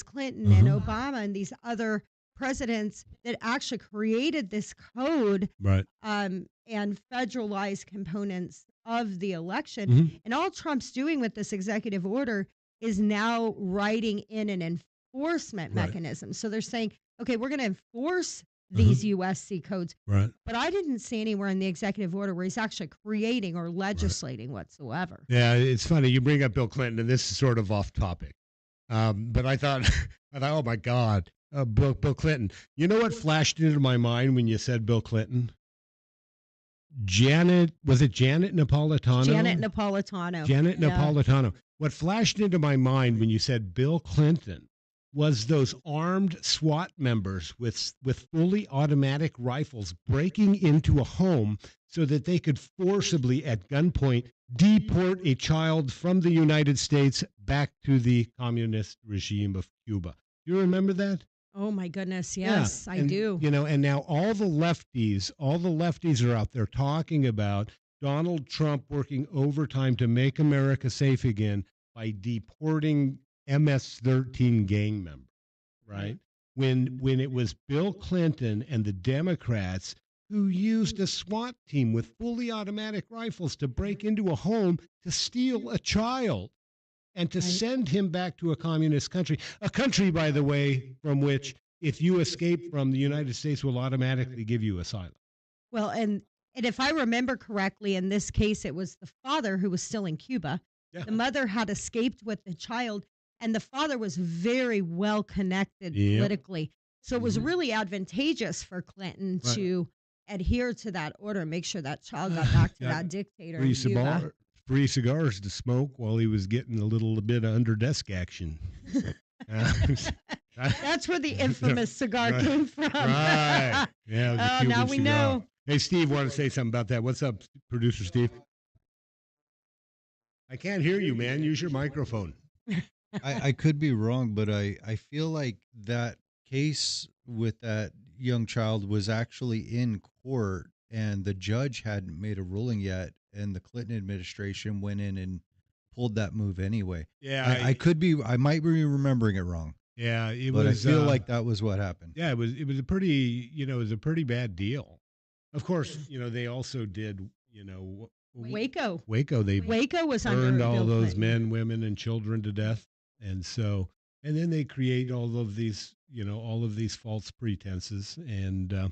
Speaker 2: Clinton and Obama and these other presidents that actually created this code
Speaker 3: Right.
Speaker 2: and federalized components of the election.
Speaker 3: Mhm.
Speaker 2: And all Trump's doing with this executive order is now writing in an enforcement
Speaker 3: Right.
Speaker 2: mechanism. So they're saying, okay, we're going to enforce these USC codes.
Speaker 3: Right.
Speaker 2: But I didn't see anywhere in the executive order where he's actually creating or legislating whatsoever.
Speaker 3: Yeah, it's funny you bring up Bill Clinton, and this is sort of off topic. But I thought, oh my God, Bill Clinton. You know what flashed into my mind when you said Bill Clinton? Was it Janet Napolitano?
Speaker 2: Janet Napolitano.
Speaker 3: Janet
Speaker 2: Yeah.
Speaker 3: Napolitano. What flashed into my mind when you said Bill Clinton was those armed SWAT members with fully automatic rifles breaking into a home so that they could forcibly, at gunpoint, deport a child from the United States back to the communist regime of Cuba. You remember that?
Speaker 2: Oh my goodness,
Speaker 3: Yeah,
Speaker 2: yes, I
Speaker 3: and,
Speaker 2: do.
Speaker 3: And now all the lefties are out there talking about Donald Trump working overtime to make America safe again by deporting MS-13 gang members, right? When it was Bill Clinton and the Democrats who used a SWAT team with fully automatic rifles to break into a home to steal a child and to send him back to a communist country. A country, by the way, from which if you escape from the United States will automatically give you asylum.
Speaker 2: Well, and if I remember correctly, in this case, it was the father who was still in Cuba.
Speaker 3: Yeah.
Speaker 2: The mother had escaped with the child, and the father was very well connected
Speaker 3: Yep.
Speaker 2: politically. So it was really advantageous for Clinton
Speaker 3: Right.
Speaker 2: to adhere to that order and make sure that child got back to
Speaker 3: Yeah.
Speaker 2: that dictator in Cuba.
Speaker 3: Free cigars to smoke while he was getting a little bit of under desk action.
Speaker 2: That's where the infamous cigar
Speaker 3: Right.
Speaker 2: came from.
Speaker 3: Right. Yeah. it was a
Speaker 2: Oh,
Speaker 3: Cuban
Speaker 2: now we
Speaker 3: cigar.
Speaker 2: know.
Speaker 3: Hey, Steve, want to say something about that? What's up, producer Steve? I can't hear you, man. Use your microphone.
Speaker 5: I could be wrong, but I feel like that case with that young child was actually in court and the judge hadn't made a ruling yet, and the Clinton administration went in and pulled that move anyway.
Speaker 3: Yeah.
Speaker 5: I might be remembering it wrong,
Speaker 3: yeah. It
Speaker 5: but
Speaker 3: was.
Speaker 5: I feel like that was what happened.
Speaker 3: Yeah, it was a pretty, it was a pretty bad deal. Of course, they also did,
Speaker 2: Waco.
Speaker 3: Waco, they
Speaker 2: Waco was under
Speaker 3: burned all
Speaker 2: Bill
Speaker 3: those
Speaker 2: Clinton.
Speaker 3: men, women, and children to death. And then they create all of these false pretenses. And,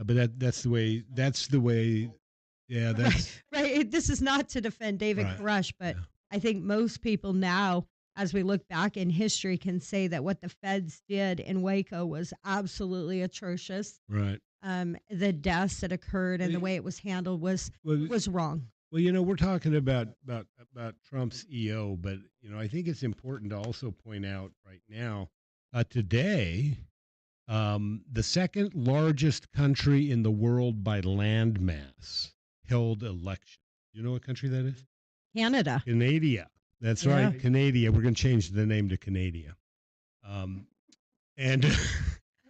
Speaker 3: but that's the way, yeah, that's,
Speaker 2: Right. This is not to defend David
Speaker 3: Right.
Speaker 2: Koresh, but
Speaker 3: Yeah.
Speaker 2: I think most people now, as we look back in history, can say that what the feds did in Waco was absolutely atrocious.
Speaker 3: right.
Speaker 2: The deaths that occurred and the way it was handled was wrong.
Speaker 3: Well, we're talking about Trump's EO, but I think it's important to also point out right now, today, the second largest country in the world by land mass held election. You know what country that is?
Speaker 2: Canada.
Speaker 3: Canada. That's
Speaker 2: Yeah.
Speaker 3: right, Canada. We're going to change the name to Canada. And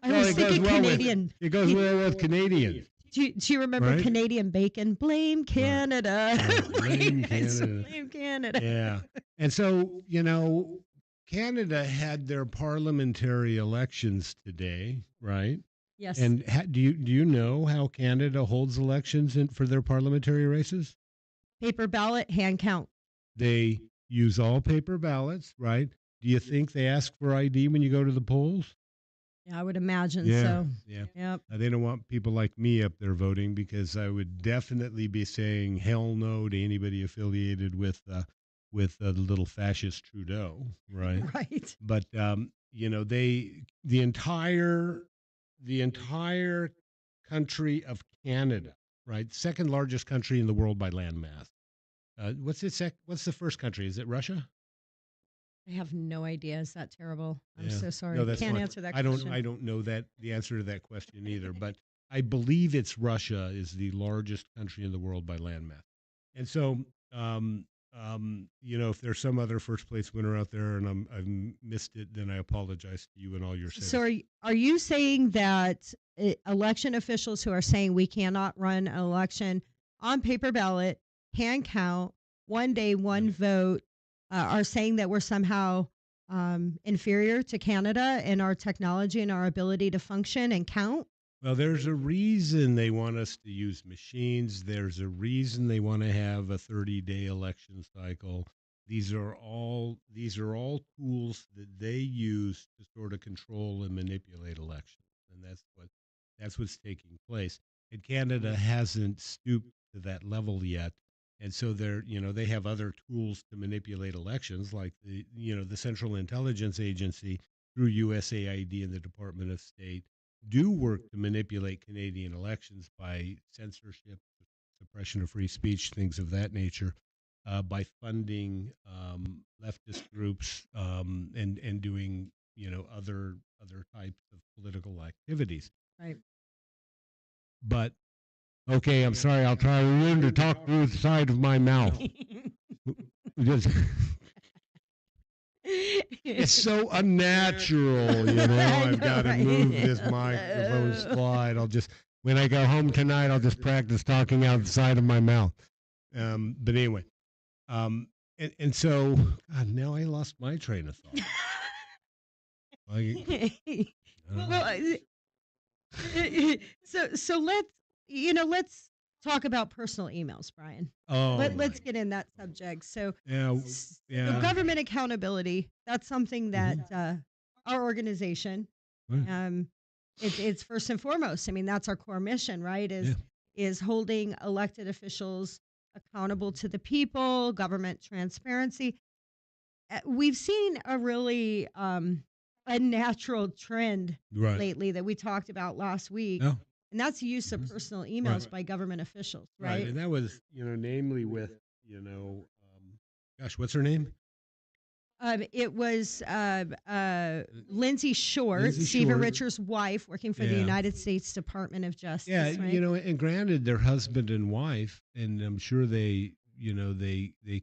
Speaker 2: I
Speaker 3: No,
Speaker 2: was
Speaker 3: it goes
Speaker 2: thinking
Speaker 3: well with-
Speaker 2: Canadian.
Speaker 3: it goes well with Canadians.
Speaker 2: Do you remember
Speaker 3: Right?
Speaker 2: Canadian bacon? Blame Canada.
Speaker 3: Blame
Speaker 2: It's
Speaker 3: Canada.
Speaker 2: Blame Canada.
Speaker 3: Yeah. And so, Canada had their parliamentary elections today, right?
Speaker 2: Yes.
Speaker 3: And do you know how Canada holds elections for their parliamentary races?
Speaker 2: Paper ballot, hand count.
Speaker 3: They use all paper ballots, right? Do you think they ask for ID when you go to the polls?
Speaker 2: Yeah, I would imagine
Speaker 3: Yeah.
Speaker 2: so.
Speaker 3: Yeah.
Speaker 2: Yep.
Speaker 3: They don't want people like me up there voting because I would definitely be saying hell no to anybody affiliated with the little fascist Trudeau, right?
Speaker 2: Right.
Speaker 3: But the entire country of Canada, right? Second largest country in the world by landmass. What's the first country? Is it Russia?
Speaker 2: I have no idea. Is that terrible? I'm
Speaker 3: Yeah.
Speaker 2: so sorry.
Speaker 3: No, that's
Speaker 2: Can't
Speaker 3: fine.
Speaker 2: answer that
Speaker 3: I
Speaker 2: question.
Speaker 3: don't know the answer to that question either, but I believe it's Russia is the largest country in the world by landmass. And so, if there's some other first place winner out there and I've missed it, then I apologize to you and all your
Speaker 2: So
Speaker 3: citizens.
Speaker 2: are you saying that election officials who are saying we cannot run an election on paper ballot, hand count, one day, one vote, are saying that we're somehow inferior to Canada in our technology and our ability to function and count?
Speaker 3: Well, there's a reason they want us to use machines. There's a reason they want to have a 30-day election cycle. These are all tools that they use to sort of control and manipulate elections, and that's what's taking place. And Canada hasn't stooped to that level yet, and so they have other tools to manipulate elections, like the Central Intelligence Agency through USAID and the Department of State do work to manipulate Canadian elections by censorship, suppression of free speech, things of that nature, by funding leftist groups and doing other types of political activities.
Speaker 2: Right.
Speaker 3: But okay, I'm sorry. I'll try again to talk through the side of my mouth. Just- It's so unnatural,
Speaker 2: I
Speaker 3: I've
Speaker 2: know,
Speaker 3: got to
Speaker 2: right?
Speaker 3: move this microphone slide. When I go home tonight, I'll just practice talking out the side of my mouth. But anyway, and so, God, now I lost my train of thought.
Speaker 2: Well, so let's talk about personal emails, Brian.
Speaker 3: Oh,
Speaker 2: Let's get in that subject. So
Speaker 3: yeah,
Speaker 2: so government accountability, that's something that our organization,
Speaker 3: Right.
Speaker 2: it's first and foremost. I mean, that's our core mission, right? Is holding elected officials accountable to the people, government transparency. We've seen a really unnatural trend
Speaker 3: right.
Speaker 2: lately that we talked about last week,
Speaker 3: No.
Speaker 2: and that's the use of personal emails by government officials, right?
Speaker 3: And that was, namely with, gosh, what's her name?
Speaker 2: It was Lindsay Short,
Speaker 3: Lindsay
Speaker 2: Stephen
Speaker 3: Short.
Speaker 2: Richards' wife, working for the
Speaker 3: Yeah.
Speaker 2: United States Department of Justice.
Speaker 3: Yeah,
Speaker 2: right?
Speaker 3: and granted, they're husband and wife, and I'm sure they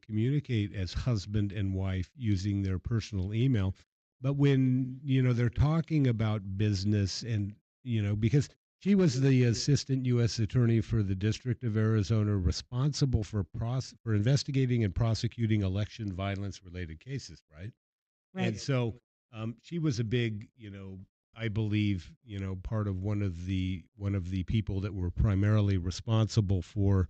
Speaker 3: communicate as husband and wife using their personal email. But when they're talking about business, and because she was the assistant U.S. attorney for the District of Arizona, responsible for investigating and prosecuting election violence related cases, right?
Speaker 2: Right.
Speaker 3: And so she was a big, I believe, part of one of the people that were primarily responsible for,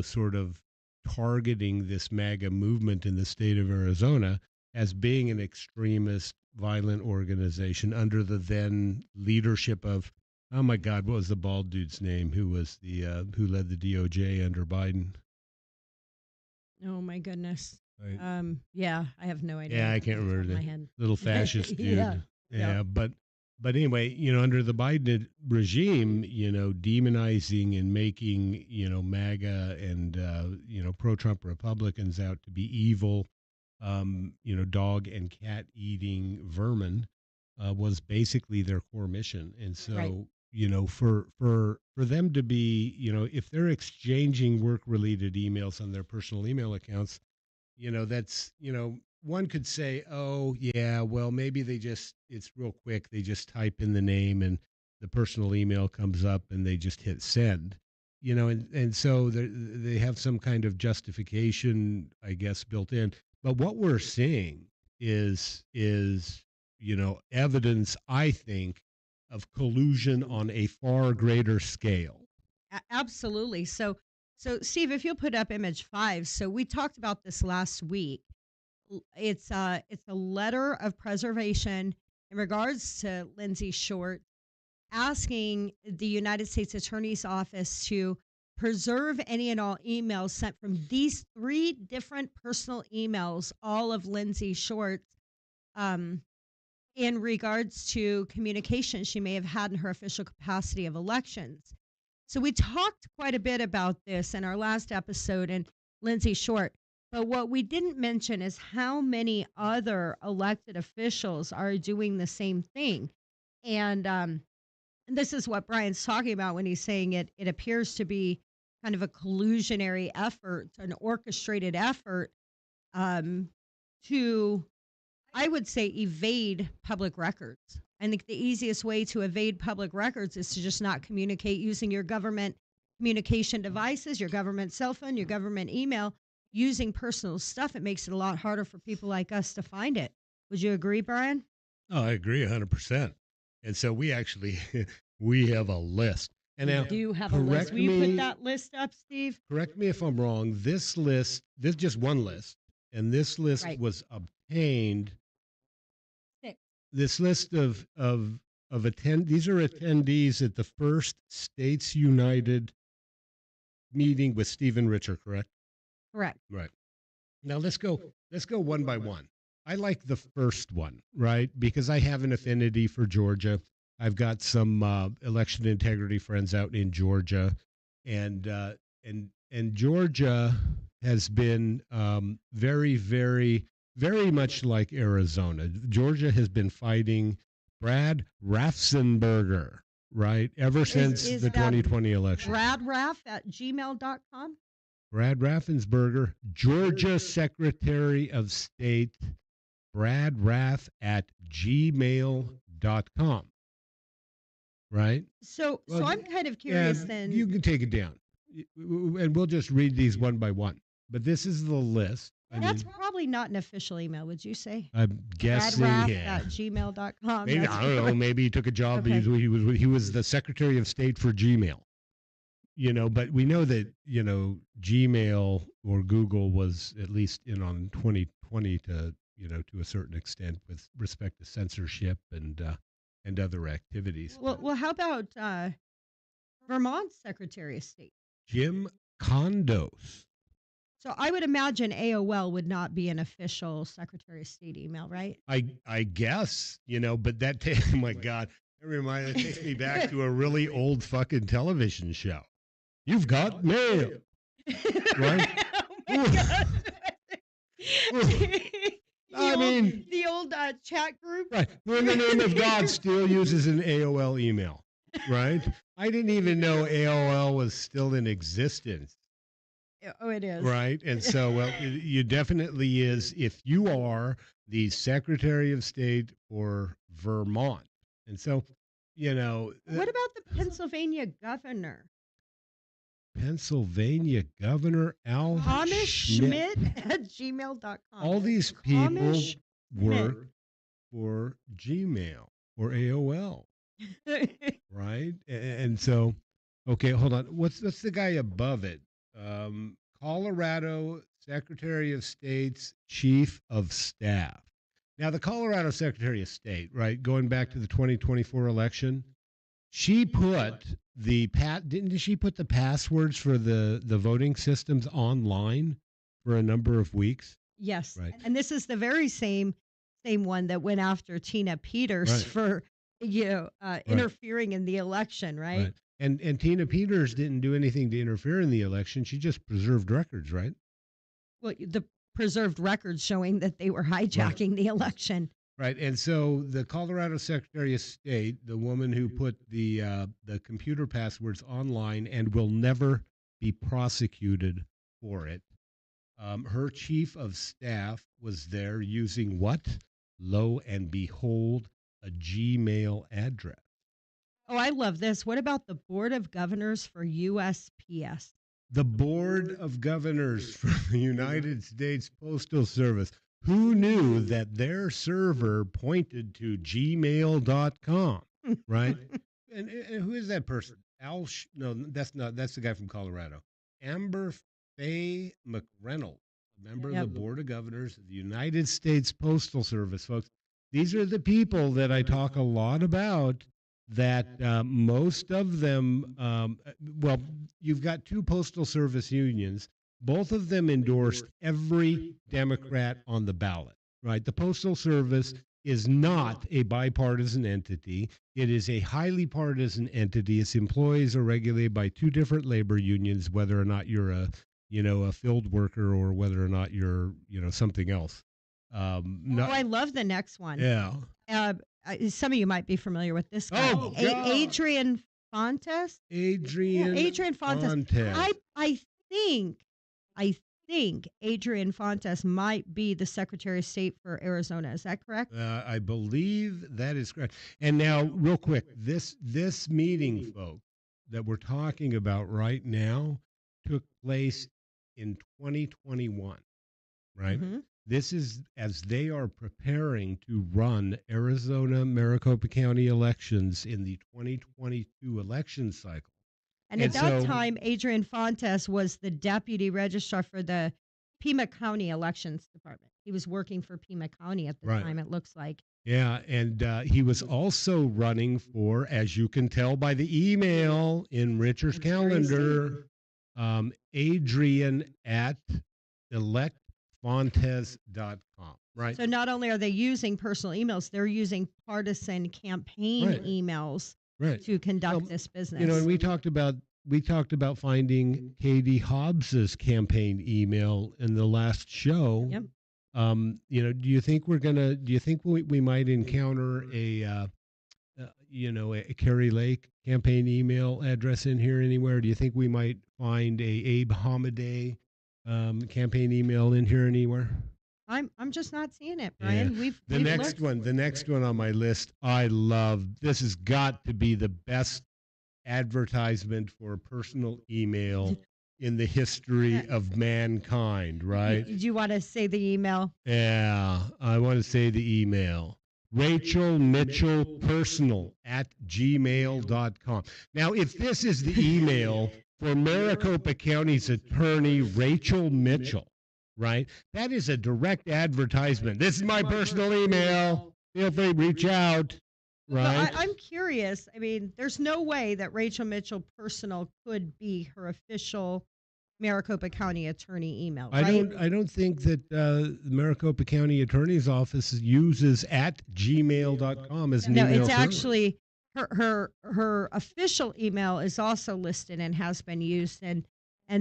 Speaker 3: sort of targeting this MAGA movement in the state of Arizona as being an extremist, violent organization under the then leadership of, oh my God, what was the bald dude's name who was who led the DOJ under Biden?
Speaker 2: Oh my goodness.
Speaker 3: Right.
Speaker 2: Yeah, I have no idea.
Speaker 3: Yeah, I
Speaker 2: off the
Speaker 3: can't
Speaker 2: top of
Speaker 3: remember
Speaker 2: my
Speaker 3: the
Speaker 2: head.
Speaker 3: little fascist dude.
Speaker 2: Yeah.
Speaker 3: Yeah, but anyway, under the Biden regime, demonizing and making, MAGA and pro-Trump Republicans out to be evil, dog and cat eating vermin was basically their core mission. And so,
Speaker 2: Right.
Speaker 3: for them to be, if they're exchanging work related emails on their personal email accounts, that's, one could say, oh, yeah, well, maybe it's real quick. They just type in the name and the personal email comes up and they just hit send, and so they have some kind of justification, I guess, built in. But what we're seeing is evidence, I think, of collusion on a far greater scale.
Speaker 2: Absolutely. So Steve, if you'll put up image 5. So we talked about this last week. It's a letter of preservation in regards to Lindsay Short, asking the United States Attorney's Office to preserve any and all emails sent from these 3 different personal emails, all of Lindsay Short's, um, in regards to communication she may have had in her official capacity of elections. So we talked quite a bit about this in our last episode and Lindsay Short. But what we didn't mention is how many other elected officials are doing the same thing. And this is what Brian's talking about when he's saying it appears to be kind of a collusionary effort, an orchestrated effort, um, to, I would say, evade public records. I think the easiest way to evade public records is to just not communicate using your government communication devices, your government cell phone, your government email, using personal stuff. It makes it a lot harder for people like us to find it. Would you agree, Brian?
Speaker 3: Oh, I agree 100%. And so we actually we have a list. And now,
Speaker 2: Do you have a list?
Speaker 3: correct
Speaker 2: Will you
Speaker 3: me,
Speaker 2: put that list up, Steve?
Speaker 3: correct me if I'm wrong. This list, this is just one list, and this list
Speaker 2: Right.
Speaker 3: was obtained.
Speaker 2: 6.
Speaker 3: This list of attend. These are attendees at the first States United meeting with Stephen Richer. Correct.
Speaker 2: Correct.
Speaker 3: Right. Now let's go one by one. I like the first one, right? Because I have an affinity for Georgia. I've got some election integrity friends out in Georgia, and Georgia has been very, very, very much like Arizona. Georgia has been fighting Brad Raffensperger, right, ever since
Speaker 2: is
Speaker 3: the
Speaker 2: that
Speaker 3: 2020 election.
Speaker 2: BradRaff@gmail.com.
Speaker 3: Brad Raffensperger, Georgia Secretary of State, Brad Raff at gmail.com. Right?
Speaker 2: So
Speaker 3: Well,
Speaker 2: I'm kind of curious
Speaker 3: And
Speaker 2: then.
Speaker 3: you can take it down. And we'll just read these one by one. But this is the list.
Speaker 2: That's probably not an official email, would you say?
Speaker 3: I'm guessing,
Speaker 2: BradRaff
Speaker 3: yeah.
Speaker 2: at gmail.com.
Speaker 3: Maybe,
Speaker 2: That's
Speaker 3: I don't know. Maybe he took a job.
Speaker 2: Okay.
Speaker 3: He was the Secretary of State for Gmail. But we know that, Gmail or Google was at least in on 2020 to a certain extent with respect to censorship and other activities.
Speaker 2: Well, how about Vermont's Secretary of State?
Speaker 3: Jim Condos.
Speaker 2: So I would imagine AOL would not be an official Secretary of State email, right?
Speaker 3: I guess, but that takes, oh my God, that takes me back to a really old fucking television show. You've got mail. Right?
Speaker 2: Oh my God.
Speaker 3: I mean-
Speaker 2: the old chat group.
Speaker 3: Right. Who in the name of God still uses an AOL email, right? I didn't even know AOL was still in existence,
Speaker 2: Oh, it is.
Speaker 3: right? And so, well, you definitely is if you are the Secretary of State for Vermont. And so,
Speaker 2: What about the Pennsylvania governor?
Speaker 3: Pennsylvania Governor Al
Speaker 2: Thomas Schmidt at gmail.com.
Speaker 3: All these people
Speaker 2: Thomas
Speaker 3: work for Gmail or AOL, right? And so, okay, hold on. What's the guy above it? Colorado Secretary of State's Chief of Staff. Now, the Colorado Secretary of State, right, going back to the 2024 election, she put didn't she put the passwords for the voting systems online for a number of weeks?
Speaker 2: Yes.
Speaker 3: Right.
Speaker 2: And this is the very same one that went after Tina Peters
Speaker 3: Right.
Speaker 2: for interfering in the election, right?
Speaker 3: And Tina Peters didn't do anything to interfere in the election. She just preserved records, right?
Speaker 2: Well, the preserved records showing that they were hijacking the election.
Speaker 3: Right. And so the Colorado Secretary of State, the woman who put the computer passwords online and will never be prosecuted for it, her chief of staff was there using what? Lo and behold, a Gmail address.
Speaker 2: Oh, I love this. What about the Board of Governors for USPS?
Speaker 3: The Board of Governors for the United States Postal Service. Who knew that their server pointed to gmail.com, right? And who is that person? No, that's not. That's the guy from Colorado. Amber Faye McReynolds, a member of
Speaker 2: Yep.
Speaker 3: the Board of Governors of the United States Postal Service, folks. These are the people that I talk a lot about. That most of them, well, you've got two postal service unions. Both of them endorsed every Democrat on the ballot, right? The Postal Service is not a bipartisan entity. It is a highly partisan entity. Its employees are regulated by two different labor unions, whether or not you're a field worker or whether or not you're, something else.
Speaker 2: Oh, I love the next one.
Speaker 3: Yeah.
Speaker 2: Some of you might be familiar with this guy.
Speaker 3: Oh, God.
Speaker 2: Adrian Fontes. Adrian Fontes. I think Adrian Fontes might be the Secretary of State for Arizona. Is that correct?
Speaker 3: I believe that is correct. And now, real quick, this meeting, folks, that we're talking about right now took place in 2021, right?
Speaker 2: Mhm.
Speaker 3: This is as they are preparing to run Arizona Maricopa County elections in the 2022 election cycle.
Speaker 2: And at
Speaker 3: And
Speaker 2: that
Speaker 3: so-
Speaker 2: time, Adrian Fontes was the deputy registrar for the Pima County Elections Department. He was working for Pima County at the
Speaker 3: Right.
Speaker 2: time, it looks like.
Speaker 3: Yeah, and he was also running for, as you can tell by the email in Richard's calendar, Adrian at electfontes.com, right?
Speaker 2: So not only are they using personal emails, they're using partisan campaign
Speaker 3: Right.
Speaker 2: emails
Speaker 3: Right.
Speaker 2: to conduct
Speaker 3: Well,
Speaker 2: this business.
Speaker 3: And we talked about finding Katie Hobbs's campaign email in the last show.
Speaker 2: Yep.
Speaker 3: Do you think we might encounter a Kerry Lake campaign email address in here anywhere? Do you think we might find a Abe Hamaday campaign email in here anywhere?
Speaker 2: I'm just not seeing it,
Speaker 3: Yeah.
Speaker 2: Brian. We've
Speaker 3: The next one on my list, I love. This has got to be the best advertisement for a personal email in the history of mankind, right?
Speaker 2: Do you want to say the email?
Speaker 3: Yeah, I want to say the email. Rachel Mitchell Personal at gmail.com. Now, if this is the email for Maricopa County's attorney, Rachel Mitchell, right? That is a direct advertisement. This is my personal email. Feel free to reach out,
Speaker 2: Well,
Speaker 3: right?
Speaker 2: I'm curious. I mean, there's no way that Rachel Mitchell Personal could be her official Maricopa County attorney email, right?
Speaker 3: I don't think that the Maricopa County Attorney's Office uses at gmail.com as an
Speaker 2: No,
Speaker 3: email
Speaker 2: it's
Speaker 3: server.
Speaker 2: actually her official email is also listed and has been used, and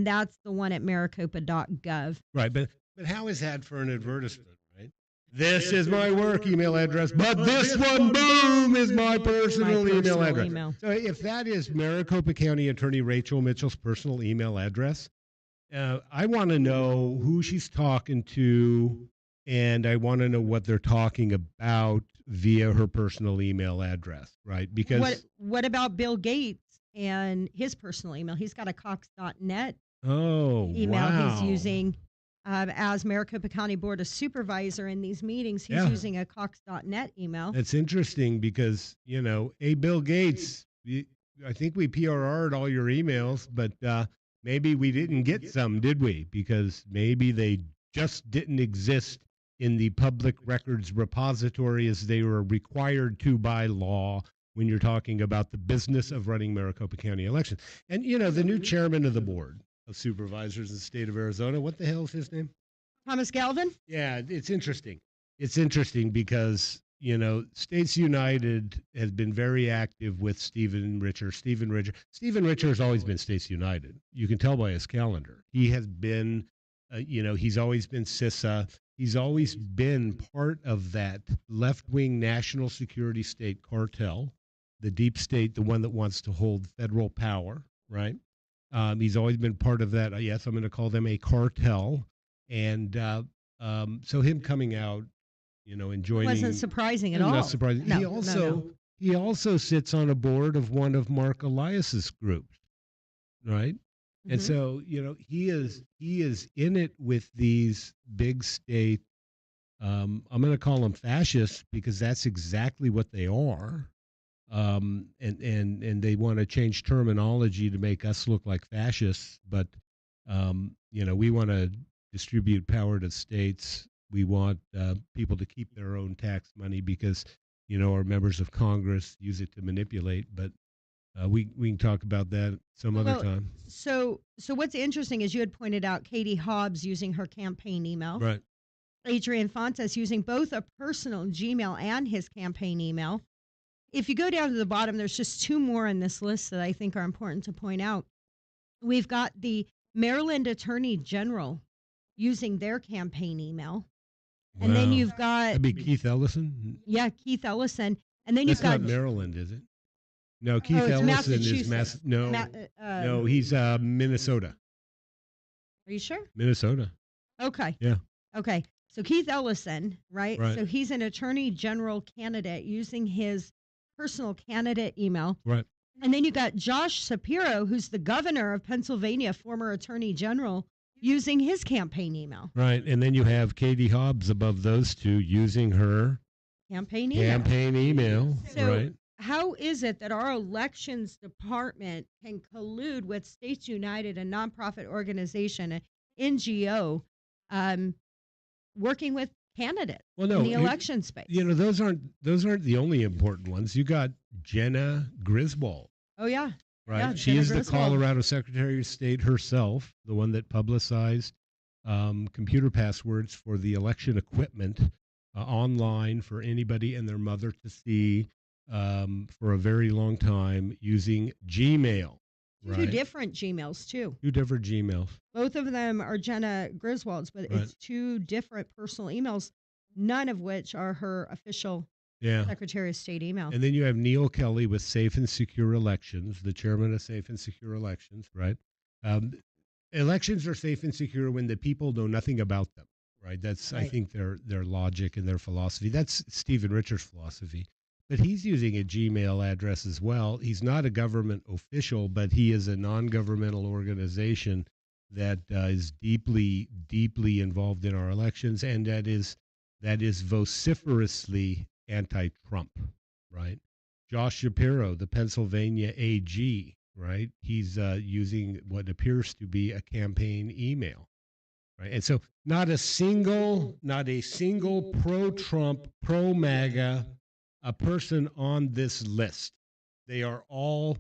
Speaker 2: that's the one at maricopa.gov.
Speaker 3: Right, but how is that for an advertisement, right? This is my work email address, but this one, boom, is my personal email address.
Speaker 2: email.
Speaker 3: So if that is Maricopa County Attorney Rachel Mitchell's personal email address, I want to know who she's talking to, and I want to know what they're talking about via her personal email address, right? Because
Speaker 2: What about Bill Gates and his personal email? He's got a Cox.net email
Speaker 3: wow.
Speaker 2: he's using as Maricopa County Board of Supervisor in these meetings. He's
Speaker 3: Yeah.
Speaker 2: using a Cox.net email.
Speaker 3: That's interesting because, hey, Bill Gates, I think we PRR'd all your emails, but maybe we didn't get some, did we? Because maybe they just didn't exist in the public records repository as they were required to by law when you're talking about the business of running Maricopa County elections. And, the new chairman of the Board of Supervisors in the state of Arizona, what the hell is his name?
Speaker 2: Thomas Galvin?
Speaker 3: Yeah, it's interesting. It's interesting because, States United has been very active with Stephen Richer. Stephen Richer has always been States United. You can tell by his calendar. He has been, he's always been CISA. He's always been part of that left-wing national security state cartel, the deep state, the one that wants to hold federal power, right? He's always been part of that. Yes, I'm going to call them a cartel. And so him coming out, and joining
Speaker 2: Wasn't surprising at all.
Speaker 3: Not surprising.
Speaker 2: No,
Speaker 3: he
Speaker 2: no,
Speaker 3: also
Speaker 2: no.
Speaker 3: he also sits on a board of one of Mark Elias's groups, right? And
Speaker 2: Mhm.
Speaker 3: so, he is in it with these big state. I'm going to call them fascists because that's exactly what they are. And they want to change terminology to make us look like fascists, but we want to distribute power to states. We want people to keep their own tax money because our members of Congress use it to manipulate. But we can talk about that some other
Speaker 2: Well,
Speaker 3: time.
Speaker 2: so what's interesting is you had pointed out Katie Hobbs using her campaign email,
Speaker 3: Right.
Speaker 2: Adrian Fontes using both a personal Gmail and his campaign email. If you go down to the bottom, there's just two more in this list that I think are important to point out. We've got the Maryland Attorney General using their campaign email. And then
Speaker 3: Wow.
Speaker 2: you've got,
Speaker 3: That'd be Keith Ellison.
Speaker 2: yeah, Keith Ellison. And then
Speaker 3: That's
Speaker 2: you've got,
Speaker 3: not Maryland, is it? No, Keith
Speaker 2: it's
Speaker 3: Ellison is
Speaker 2: Massachusetts.
Speaker 3: no, no, he's Minnesota.
Speaker 2: Are you sure?
Speaker 3: Minnesota.
Speaker 2: Okay.
Speaker 3: Yeah.
Speaker 2: Okay. So Keith Ellison, right?
Speaker 3: Right.
Speaker 2: So he's an attorney general candidate using his personal candidate email.
Speaker 3: Right.
Speaker 2: And then you got Josh Shapiro, who's the governor of Pennsylvania, former attorney general, using his campaign email.
Speaker 3: Right. And then you have Katie Hobbs above those two using her
Speaker 2: Campaign email.
Speaker 3: campaign email.
Speaker 2: So
Speaker 3: right.
Speaker 2: how is it that our elections department can collude with States United, a nonprofit organization, an NGO, working with candidates
Speaker 3: Well, no,
Speaker 2: in the election space?
Speaker 3: those aren't the only important ones. You got Jenna Griswold,
Speaker 2: Oh, yeah.
Speaker 3: right?
Speaker 2: Yeah,
Speaker 3: She
Speaker 2: Jenna
Speaker 3: is the
Speaker 2: Griswold.
Speaker 3: Colorado Secretary of State herself, the one that publicized computer passwords for the election equipment online for anybody and their mother to see for a very long time using Gmail.
Speaker 2: Two
Speaker 3: Right.
Speaker 2: different Gmails, too.
Speaker 3: Two different Gmails.
Speaker 2: Both of them are Jenna Griswold's, but
Speaker 3: Right.
Speaker 2: it's two different personal emails, none of which are her official
Speaker 3: Yeah.
Speaker 2: Secretary of State email.
Speaker 3: And then you have Neil Kelly with Safe and Secure Elections, the chairman of Safe and Secure Elections, right? Elections are safe and secure when the people know nothing about them, right? That's, I
Speaker 2: Right.
Speaker 3: think, their logic and their philosophy. That's Stephen Richards' philosophy. But he's using a Gmail address as well. He's not a government official, but he is a non-governmental organization that is deeply, deeply involved in our elections, and that is vociferously anti-Trump, right? Josh Shapiro, the Pennsylvania AG, right? He's using what appears to be a campaign email, right? And so, not a single pro-Trump, pro-MAGA, a person on this list. They are all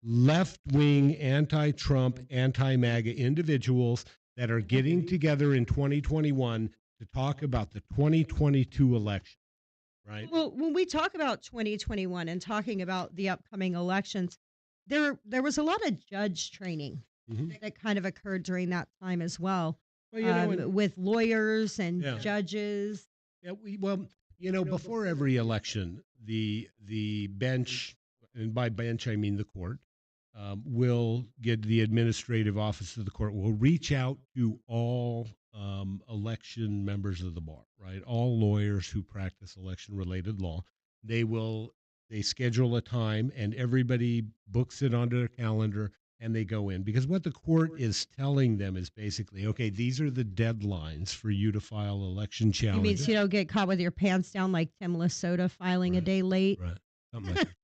Speaker 3: left-wing, anti-Trump, anti-MAGA individuals that are getting together in 2021 to talk about the 2022 election, right?
Speaker 2: Well, when we talk about 2021 and talking about the upcoming elections, there was a lot of judge training
Speaker 3: Mhm.
Speaker 2: that kind of occurred during that time as well,
Speaker 3: Well, and-
Speaker 2: with lawyers and
Speaker 3: Yeah.
Speaker 2: judges.
Speaker 3: Yeah, before every election, the bench, and by bench I mean the court, will get the administrative office of the court will reach out to all election members of the bar, right? All lawyers who practice election-related law. They schedule a time, and everybody books it onto their calendar, and they go in, because what the court is telling them is basically, okay, these are the deadlines for you to file election
Speaker 2: You mean
Speaker 3: challenges.
Speaker 2: so you don't get caught with your pants down like Tim Lasota filing a
Speaker 3: Right.
Speaker 2: day late?
Speaker 3: Right. Something like that.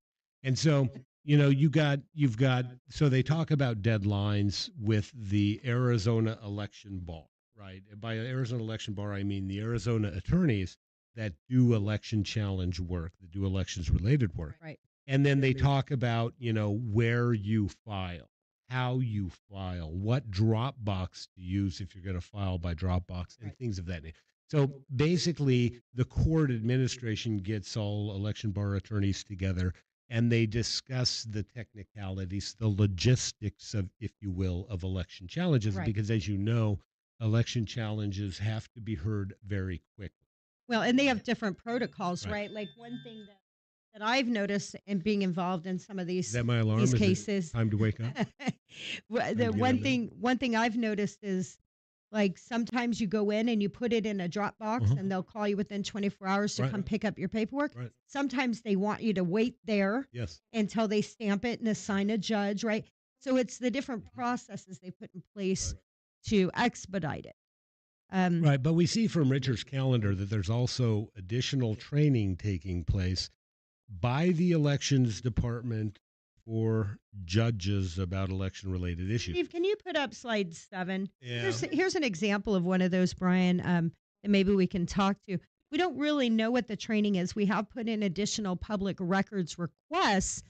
Speaker 3: And so, you've got, so they talk about deadlines with the Arizona election bar, right? By Arizona election bar, I mean the Arizona attorneys that do election challenge work, that do elections related work.
Speaker 2: Right.
Speaker 3: And then they talk about, where you file, how you file, what Dropbox to use if you're going to file by Dropbox, and
Speaker 2: Right.
Speaker 3: things of that nature. So basically, the court administration gets all election bar attorneys together, and they discuss the technicalities, the logistics of, if you will, of election challenges.
Speaker 2: Right.
Speaker 3: Because as you know, election challenges have to be heard very quickly.
Speaker 2: Well, and they have different protocols,
Speaker 3: Right.
Speaker 2: right? Like one thing that I've noticed in being involved in some of
Speaker 3: Is
Speaker 2: these
Speaker 3: that my alarm?
Speaker 2: these
Speaker 3: Is it
Speaker 2: cases.
Speaker 3: time to wake up?
Speaker 2: Well,
Speaker 3: to
Speaker 2: the
Speaker 3: get
Speaker 2: one
Speaker 3: on there.
Speaker 2: thing I've noticed is Like sometimes you go in and you put it in a drop box
Speaker 3: Uh-huh.
Speaker 2: and they'll call you within 24 hours to
Speaker 3: Right.
Speaker 2: come pick up your paperwork.
Speaker 3: Right.
Speaker 2: Sometimes they want you to wait there
Speaker 3: Yes.
Speaker 2: until they stamp it and assign a judge, right? So it's the different processes they put in place to expedite it.
Speaker 3: Right. But we see from Richard's calendar that there's also additional training taking place by the elections department for judges about election related issues.
Speaker 2: Steve, can you put up slide 7?
Speaker 3: Yeah.
Speaker 2: Here's an example of one of those, Brian, that maybe we can talk to. We don't really know what the training is. We have put in additional public records requests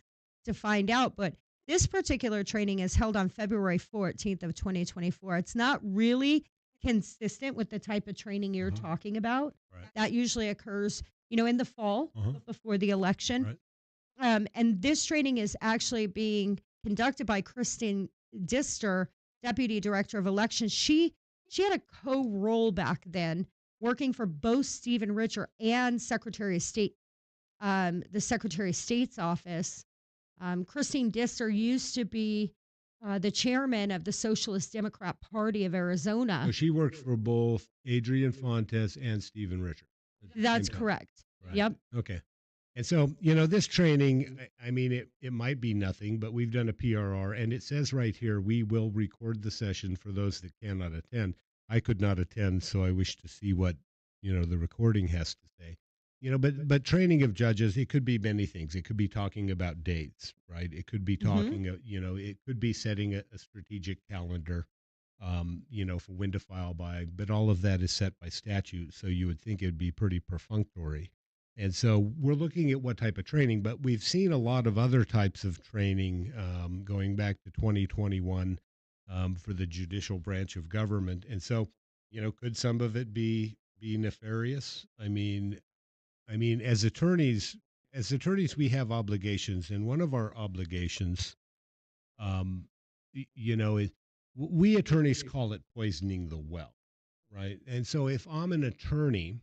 Speaker 2: to find out, but this particular training is held on February 14th of 2024. It's not really consistent with the type of training you're
Speaker 3: Uh-huh.
Speaker 2: talking about.
Speaker 3: Right.
Speaker 2: That usually occurs, in the fall
Speaker 3: Uh-huh.
Speaker 2: before the election.
Speaker 3: Right.
Speaker 2: And this training is actually being conducted by Kristen Dister, Deputy Director of Elections. She had a co-role back then, working for both Stephen Richer and Secretary of State, the Secretary of State's office. Christine Dister used to be the chairman of the Socialist Democrat Party of Arizona.
Speaker 3: So she worked for both Adrian Fontes and Stephen Richard. at the
Speaker 2: That's
Speaker 3: same time.
Speaker 2: correct.
Speaker 3: Right.
Speaker 2: Yep.
Speaker 3: Okay. And so, this training, I mean, it might be nothing, but we've done a PRR, and it says right here, we will record the session for those that cannot attend. I could not attend, so I wish to see what, the recording has to say. But training of judges, it could be many things. It could be talking about dates, right? It could be talking, it could be setting a strategic calendar, for when to file by, but all of that is set by statute. So you would think it'd be pretty perfunctory. And so we're looking at what type of training, but we've seen a lot of other types of training going back to 2021 for the judicial branch of government. And so, could some of it be nefarious? I mean, as attorneys, we have obligations, and one of our obligations, is we attorneys call it poisoning the well, right? And so if I'm an attorney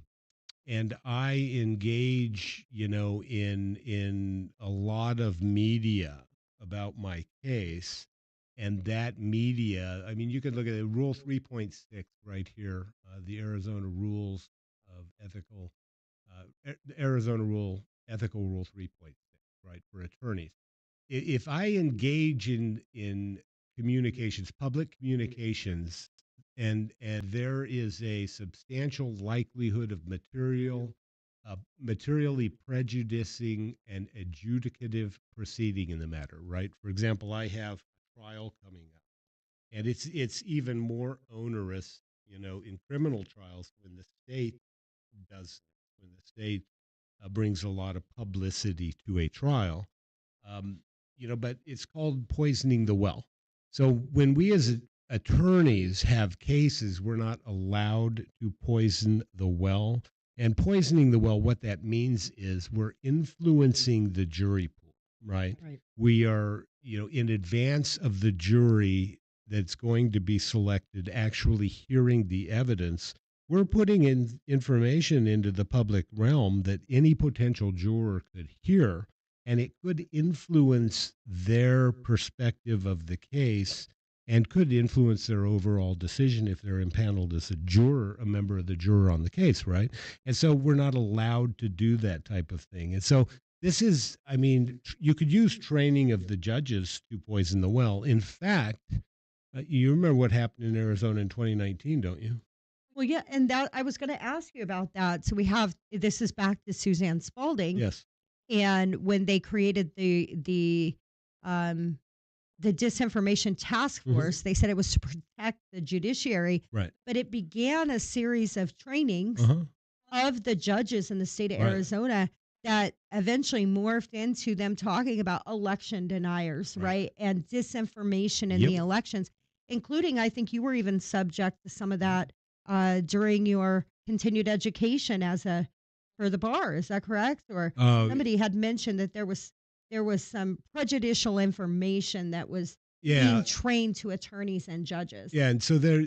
Speaker 3: and I engage, in a lot of media about my case, and that media, I mean, you can look at it, Rule 3.6 right here, the Arizona Rules of Ethical, the Arizona Ethical Rule 3.6, right, for attorneys. If I engage in communications, public communications, and there is a substantial likelihood of materially prejudicing an adjudicative proceeding in the matter, right? For example, I have a trial coming up, and it's even more onerous, in criminal trials when the state does, when the state brings a lot of publicity to a trial, but it's called poisoning the well. So when we as attorneys have cases, we're not allowed to poison the well. And poisoning the well, what that means is we're influencing the jury pool, right?
Speaker 2: Right.
Speaker 3: We are, in advance of the jury that's going to be selected actually hearing the evidence, we're putting in information into the public realm that any potential juror could hear, and it could influence their perspective of the case and could influence their overall decision if they're impaneled as a member of the juror on the case, right? And so we're not allowed to do that type of thing. And so this is, you could use training of the judges to poison the well. In fact, you remember what happened in Arizona in 2019, don't you?
Speaker 2: Well, yeah, and that I was going to ask you about that. So this is back to Suzanne Spalding.
Speaker 3: Yes.
Speaker 2: And when they created the disinformation task force, they said it was to protect the judiciary.
Speaker 3: Right.
Speaker 2: But it began a series of trainings of the judges in the state of
Speaker 3: Right.
Speaker 2: Arizona that eventually morphed into them talking about election deniers, right? And disinformation in
Speaker 3: Yep.
Speaker 2: the elections, including, I think you were even subject to some of that during your continued education for the bar. Is that correct? Or somebody had mentioned that there was some prejudicial information that was being trained to attorneys and judges.
Speaker 3: Yeah, and so there,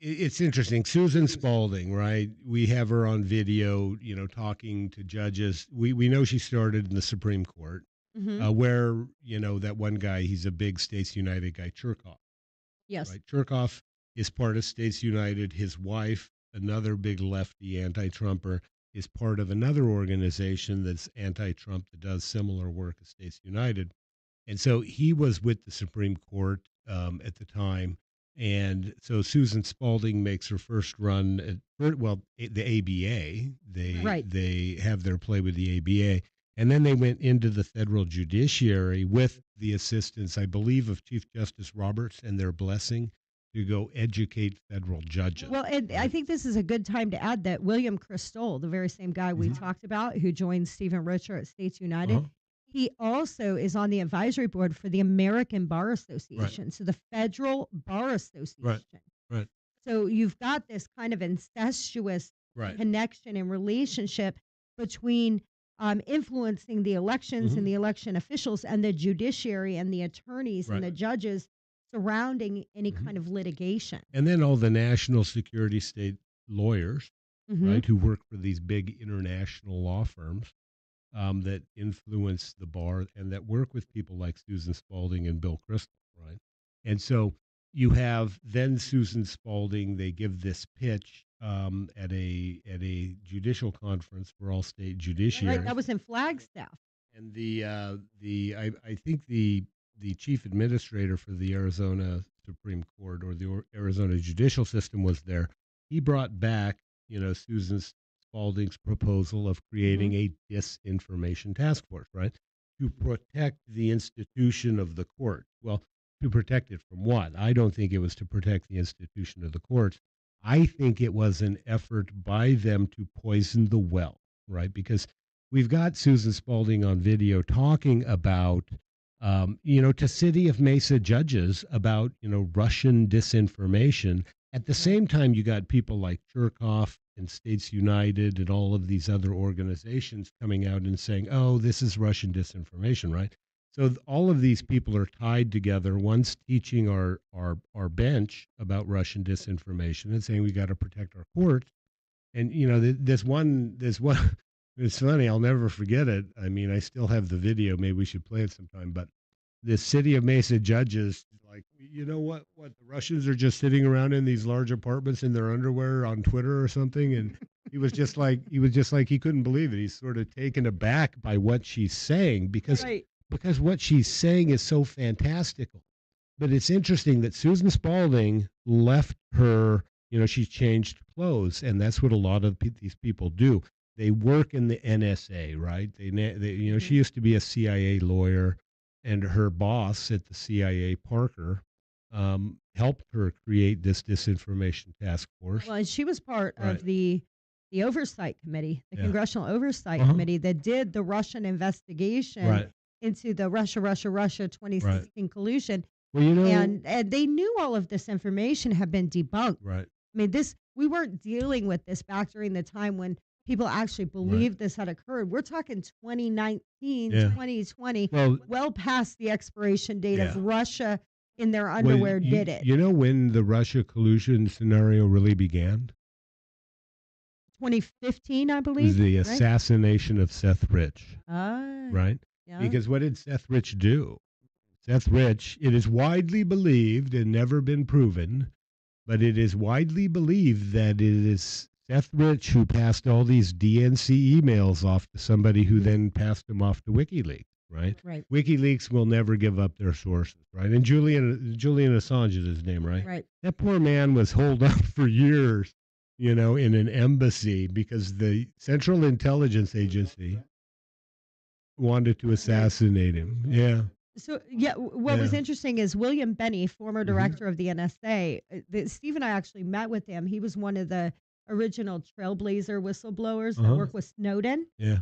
Speaker 3: it's interesting. Susan Spalding, right? We have her on video, talking to judges. We know she started in the Supreme Court, where, that one guy, he's a big States United guy, Cherkoff.
Speaker 2: Yes.
Speaker 3: Right? Cherkoff is part of States United. His wife, another big lefty anti-Trumper, is part of another organization that's anti-Trump that does similar work as States United. And so he was with the Supreme Court at the time. And so Susan Spalding makes her first run at the ABA.
Speaker 2: Right.
Speaker 3: They have their play with the ABA. And then they went into the federal judiciary with the assistance, I believe, of Chief Justice Roberts and their blessing to go educate federal judges.
Speaker 2: Well, and I think this is a good time to add that William Kristol, the very same guy we talked about, who joined Stephen Richer at States United,
Speaker 3: Uh-huh.
Speaker 2: he also is on the advisory board for the American Bar Association, so the Federal Bar Association.
Speaker 3: Right.
Speaker 2: So you've got this kind of incestuous
Speaker 3: Right.
Speaker 2: connection and relationship between influencing the elections
Speaker 3: Mhm.
Speaker 2: and the election officials and the judiciary and the attorneys and
Speaker 3: Right.
Speaker 2: the judges surrounding any
Speaker 3: Mhm.
Speaker 2: kind of litigation.
Speaker 3: And then all the national security state lawyers,
Speaker 2: Mhm.
Speaker 3: right, who work for these big international law firms that influence the bar and that work with people like Susan Spalding and Bill Kristol, right? And so you have then Susan Spalding. They give this pitch at a judicial conference for all state judiciaries.
Speaker 2: Right, that was in Flagstaff.
Speaker 3: And I think the chief administrator for the Arizona Supreme Court or the Arizona judicial system was there. He brought back, Susan Spalding's proposal of creating a disinformation task force, right, to protect the institution of the court. Well, to protect it from what? I don't think it was to protect the institution of the courts. I think it was an effort by them to poison the well, right? Because we've got Susan Spalding on video talking about, to City of Mesa judges about, Russian disinformation. At the same time, you got people like Cherkoff and States United and all of these other organizations coming out and saying, oh, this is Russian disinformation, right? So all of these people are tied together. One's teaching our bench about Russian disinformation and saying we got to protect our courts. And, this one, it's funny, I'll never forget it. I mean, I still have the video. Maybe we should play it sometime. But the City of Mesa judges, like, you know what? The Russians are just sitting around in these large apartments in their underwear on Twitter or something. And he was just like he couldn't believe it. He's sort of taken aback by what she's saying because what she's saying is so fantastical. But it's interesting that Susan Spalding left her, she's changed clothes, and that's what a lot of these people do. They work in the NSA, right? They she used to be a CIA lawyer, and her boss at the CIA, Parker, helped her create this disinformation task force.
Speaker 2: Well, and she was part
Speaker 3: Right.
Speaker 2: of the oversight committee, the
Speaker 3: Yeah.
Speaker 2: Congressional Oversight
Speaker 3: Uh-huh.
Speaker 2: Committee that did the Russian investigation
Speaker 3: Right.
Speaker 2: into the Russia 2016 collusion.
Speaker 3: Well,
Speaker 2: And they knew all of this information had been debunked.
Speaker 3: right.
Speaker 2: I mean, we weren't dealing with this back during the time when people actually believed this had occurred. We're talking 2019,
Speaker 3: Yeah.
Speaker 2: 2020,
Speaker 3: Well,
Speaker 2: well past the expiration date of
Speaker 3: Yeah.
Speaker 2: Russia in their underwear did it.
Speaker 3: You know when the Russia collusion scenario really began?
Speaker 2: 2015, I
Speaker 3: It was
Speaker 2: believe.
Speaker 3: the
Speaker 2: right?
Speaker 3: assassination of Seth Rich,
Speaker 2: Ah,
Speaker 3: right?
Speaker 2: yeah.
Speaker 3: Because what did Seth Rich do? Seth Rich, it is widely believed and never been proven, but it is widely believed that it is Seth Rich who passed all these DNC emails off to somebody who then passed them off to WikiLeaks, right?
Speaker 2: Right.
Speaker 3: WikiLeaks will never give up their sources, right? And Julian Assange is his name, right?
Speaker 2: Right.
Speaker 3: That poor man was holed up for years, in an embassy because the Central Intelligence Agency wanted to assassinate him. Yeah.
Speaker 2: So, what was
Speaker 3: Yeah.
Speaker 2: interesting is William Benny, former director of the NSA, Steve and I actually met with him. He was one of the original trailblazer whistleblowers that
Speaker 3: Uh-huh.
Speaker 2: worked with Snowden.
Speaker 3: Yeah.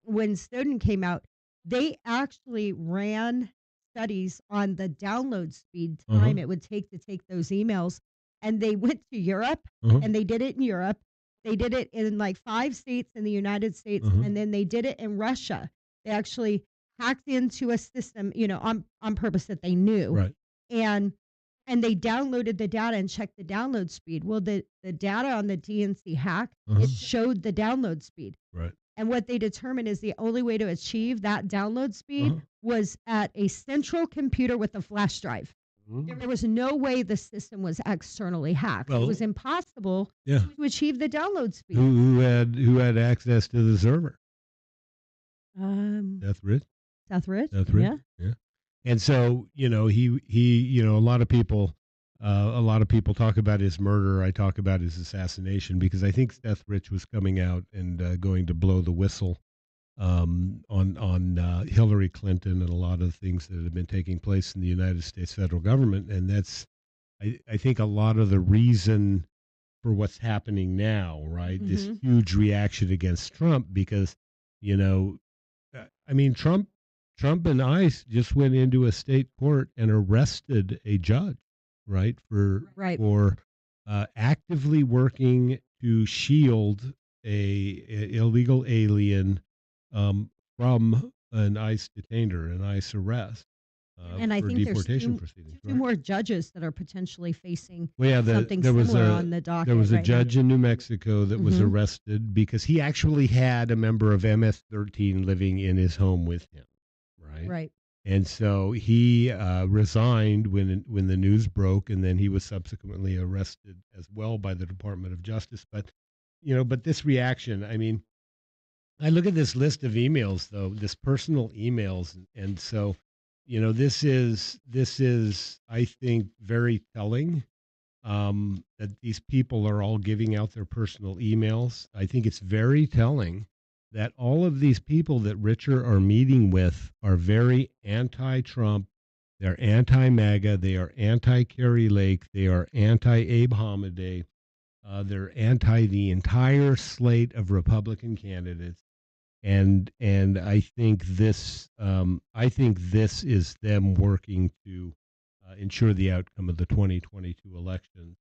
Speaker 2: When Snowden came out, they actually ran studies on the download speed time it would take to take those emails. And they went to Europe
Speaker 3: Uh-huh.
Speaker 2: and they did it in Europe. They did it in like 5 states in the United States,
Speaker 3: Uh-huh.
Speaker 2: and then they did it in Russia. They actually hacked into a system, on purpose that they knew.
Speaker 3: Right.
Speaker 2: And they downloaded the data and checked the download speed. Well, the data on the DNC hack,
Speaker 3: Uh-huh.
Speaker 2: it showed the download speed.
Speaker 3: Right.
Speaker 2: And what they determined is the only way to achieve that download speed
Speaker 3: Uh-huh.
Speaker 2: was at a central computer with a flash drive. There was no way the system was externally hacked. It
Speaker 3: Well,
Speaker 2: was impossible
Speaker 3: yeah.
Speaker 2: to achieve the download speed.
Speaker 3: Who had access to the server?
Speaker 2: Um,
Speaker 3: Seth Rich.
Speaker 2: Seth Rich?
Speaker 3: Seth Rich.
Speaker 2: Yeah.
Speaker 3: Yeah. And so, he a lot of people talk about his murder. I talk about his assassination because I think Seth Rich was coming out and going to blow the whistle on Hillary Clinton and a lot of things that have been taking place in the United States federal government. And that's, I think, a lot of the reason for what's happening now, right? This huge reaction against Trump because, Trump and ICE just went into a state court and arrested a judge, right, for
Speaker 2: Right.
Speaker 3: actively working to shield a illegal alien from an ICE detainer, an ICE arrest,
Speaker 2: And I
Speaker 3: for
Speaker 2: think there's
Speaker 3: deportation
Speaker 2: two
Speaker 3: proceedings.
Speaker 2: two more judges that are potentially facing
Speaker 3: Well, yeah,
Speaker 2: something
Speaker 3: there was
Speaker 2: similar
Speaker 3: a
Speaker 2: on the docket.
Speaker 3: there was a
Speaker 2: right now.
Speaker 3: judge in New Mexico that was
Speaker 2: Mhm.
Speaker 3: arrested because he actually had a member of MS-13 living in his home with him, right?
Speaker 2: Right.
Speaker 3: And so he resigned when the news broke, and then he was subsequently arrested as well by the Department of Justice. But this reaction, I mean, I look at this list of emails though, this personal emails, and so this is I think very telling that these people are all giving out their personal emails. I think it's very telling that all of these people that Richard are meeting with are very anti-Trump. They're anti-MAGA. They are anti-Kerry Lake. They are anti-Abe Hamadeh. They're anti the entire slate of Republican candidates. And I think this is them working to ensure the outcome of the 2022 election.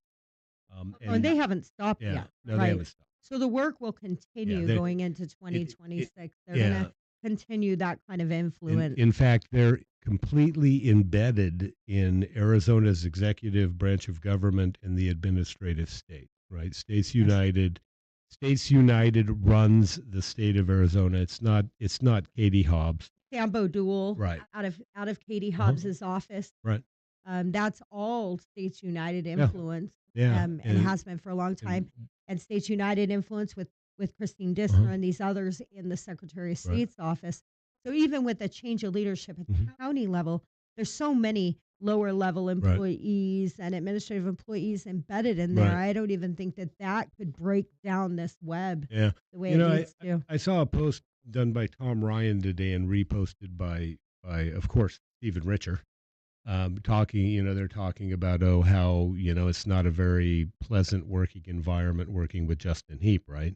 Speaker 2: And they haven't stopped
Speaker 3: yeah,
Speaker 2: yet.
Speaker 3: no, they
Speaker 2: right.
Speaker 3: haven't stopped.
Speaker 2: So the work will continue
Speaker 3: they-
Speaker 2: going into 2026. They're
Speaker 3: yeah.
Speaker 2: going to continue that kind of influence.
Speaker 3: In fact, they're completely embedded in Arizona's executive branch of government and the administrative state, right? States United runs the state of Arizona. It's not Katie Hobbs.
Speaker 2: Sambo Duel,
Speaker 3: Right.
Speaker 2: out of Katie Hobbs's office.
Speaker 3: Right.
Speaker 2: That's all States United influence.
Speaker 3: Yeah.
Speaker 2: And has been for a long time. And States United influence with Christine Dissner
Speaker 3: Uh-huh.
Speaker 2: and these others in the Secretary of
Speaker 3: Right.
Speaker 2: State's office. So even with the change of leadership at the
Speaker 3: Mhm.
Speaker 2: county level, there's so many lower level employees and administrative employees embedded in there.
Speaker 3: Right.
Speaker 2: I don't even think that could break down this web
Speaker 3: Yeah.
Speaker 2: the way it needs to.
Speaker 3: I saw a post done by Tom Ryan today and reposted by of course Stephen Richer. They're talking about how it's not a very pleasant working environment working with Justin Heap, right?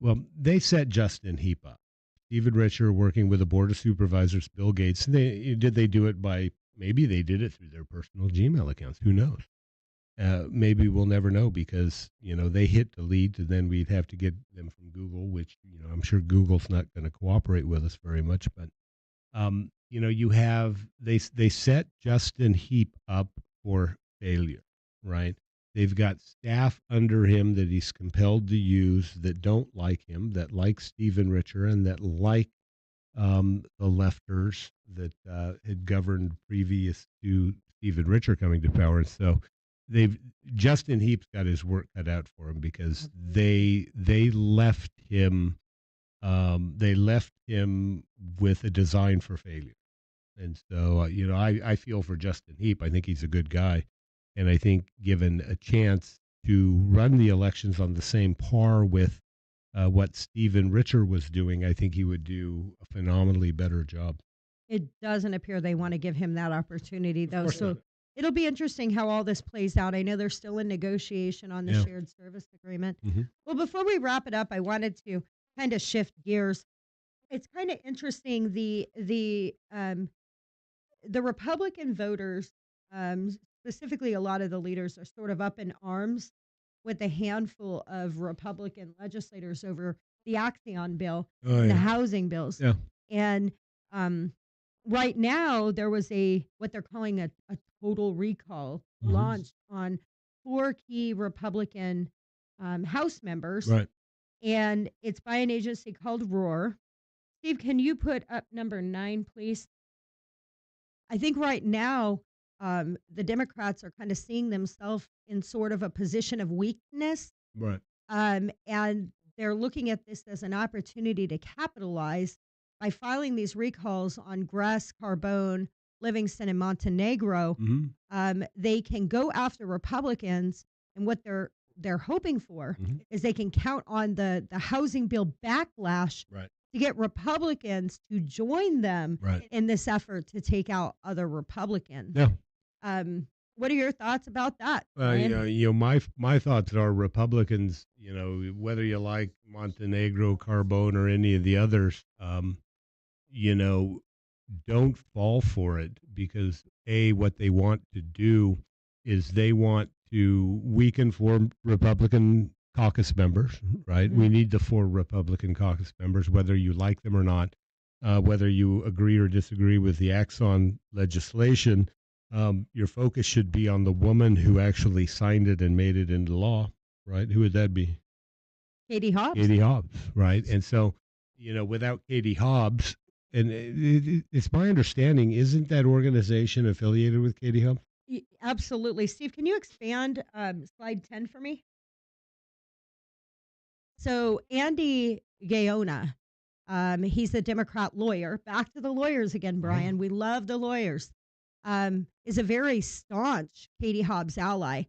Speaker 3: Well, they set Justin Heap up. Stephen Richer working with the Board of Supervisors, Bill Gates. Did they do it by? Maybe they did it through their personal Gmail accounts. Who knows? Maybe we'll never know because they hit delete, and then we'd have to get them from Google, which I'm sure Google's not going to cooperate with us very much. But you have they set Justin Heap up for failure, right? They've got staff under him that he's compelled to use that don't like him, that like Stephen Richer, and that like the lefters that had governed previous to Stephen Richer coming to power. And so Justin Heap's got his work cut out for him because they left him with a design for failure. And so I feel for Justin Heap. I think he's a good guy. And I think given a chance to run the elections on the same par with what Stephen Richer was doing, I think he would do a phenomenally better job.
Speaker 2: It doesn't appear they want to give him that opportunity, though.
Speaker 3: course
Speaker 2: So
Speaker 3: not.
Speaker 2: it'll be interesting how all this plays out. I know they're still in negotiation on the
Speaker 3: Yeah.
Speaker 2: shared service agreement.
Speaker 3: Mhm.
Speaker 2: Well, before we wrap it up, I wanted to kind of shift gears. It's kind of interesting the Republican voters, specifically a lot of the leaders, are sort of up in arms with a handful of Republican legislators over the Axion bill
Speaker 3: Oh,
Speaker 2: and the
Speaker 3: yeah.
Speaker 2: housing bills.
Speaker 3: Yeah.
Speaker 2: And right now, there was what they're calling a total recall
Speaker 3: Mhm.
Speaker 2: launched on 4 key Republican House members.
Speaker 3: Right.
Speaker 2: And it's by an agency called ROAR. Steve, can you put up number 9, please? I think right now, the Democrats are kind of seeing themselves in sort of a position of weakness,
Speaker 3: Right.
Speaker 2: and they're looking at this as an opportunity to capitalize by filing these recalls on Gress, Carbone, Livingston, and Montenegro.
Speaker 3: Mm-hmm.
Speaker 2: They can go after Republicans, and what they're hoping for
Speaker 3: Mhm.
Speaker 2: is they can count on the housing bill backlash
Speaker 3: Right.
Speaker 2: to get Republicans to join them
Speaker 3: Right.
Speaker 2: in this effort to take out other Republicans.
Speaker 3: Yeah.
Speaker 2: What are your thoughts about that,
Speaker 3: You
Speaker 2: Brian?
Speaker 3: know, my thoughts are Republicans. You know, whether you like Montenegro, Carbone, or any of the others, you know, don't fall for it because what they want to do is they want to weaken four Republican caucus members. Right? We
Speaker 2: Mhm.
Speaker 3: need the four Republican caucus members, whether you like them or not, whether you agree or disagree with the Axon legislation. Your focus should be on the woman who actually signed it and made it into law, right? Who would that be?
Speaker 2: Katie Hobbs?
Speaker 3: Katie Hobbs, right? And so, you know, without Katie Hobbs, and it's my understanding, isn't that organization affiliated with Katie Hobbs?
Speaker 2: Absolutely. Steve, can you expand slide 10 for me? So Andy Gaona, he's a Democrat lawyer. Back to the lawyers again, Brian. We love the lawyers. Is a very staunch Katie Hobbs ally.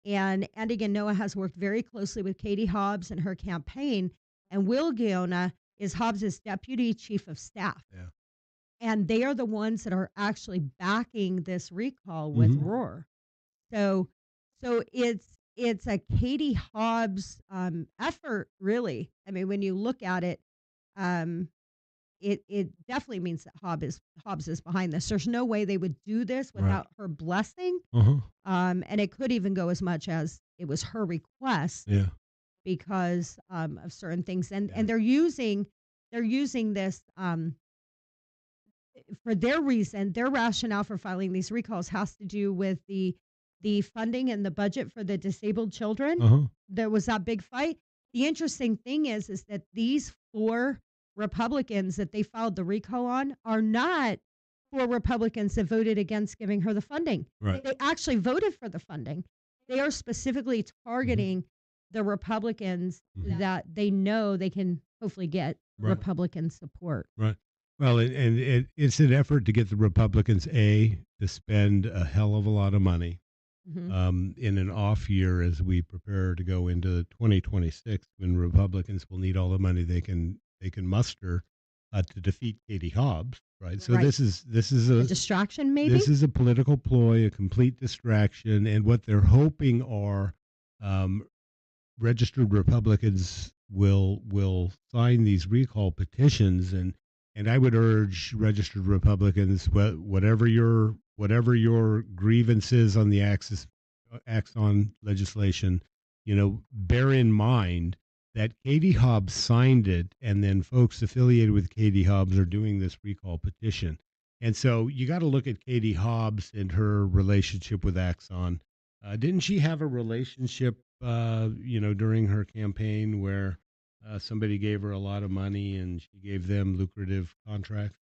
Speaker 2: And Andy Gaona has worked very closely with Katie Hobbs and her campaign. And Will Gaona is Hobbs's deputy chief of staff.
Speaker 3: Yeah.
Speaker 2: And they are the ones that are actually backing this recall with
Speaker 3: Mhm.
Speaker 2: Roar. So it's a Katie Hobbs effort, really. I mean, when you look at it, um, it definitely means that Hobbs is behind this. There's no way they would do this
Speaker 3: Right.
Speaker 2: without her blessing.
Speaker 3: Uh-huh.
Speaker 2: And it could even go as much as it was her request
Speaker 3: Yeah.
Speaker 2: because of certain things. And
Speaker 3: Yeah.
Speaker 2: they're using this for their reason. Their rationale for filing these recalls has to do with the funding and the budget for the disabled children.
Speaker 3: Uh-huh.
Speaker 2: There was that big fight. The interesting thing is that these four Republicans that they filed the recall on are not four Republicans that voted against giving her the funding.
Speaker 3: Right.
Speaker 2: They actually voted for the funding. They are specifically targeting the Republicans
Speaker 3: Mhm.
Speaker 2: that they know they can hopefully get
Speaker 3: Right.
Speaker 2: Republican support.
Speaker 3: Well, it's an effort to get the Republicans, to spend a hell of a lot of money
Speaker 2: Mhm.
Speaker 3: in an off year as we prepare to go into 2026, when Republicans will need all the money they can muster to defeat Katie Hobbs, right? So
Speaker 2: Right.
Speaker 3: this is
Speaker 2: A
Speaker 3: a
Speaker 2: distraction, maybe?
Speaker 3: this is a political ploy, a complete distraction, and what they're hoping are um, registered Republicans will sign these recall petitions, and I would urge registered Republicans, whatever your grievances on the Axon legislation, you know, bear in mind that Katie Hobbs signed it, and then folks affiliated with Katie Hobbs are doing this recall petition. And so you got to look at Katie Hobbs and her relationship with Axon. Didn't she have a relationship, you know, during her campaign where somebody gave her a lot of money and she gave them lucrative contracts?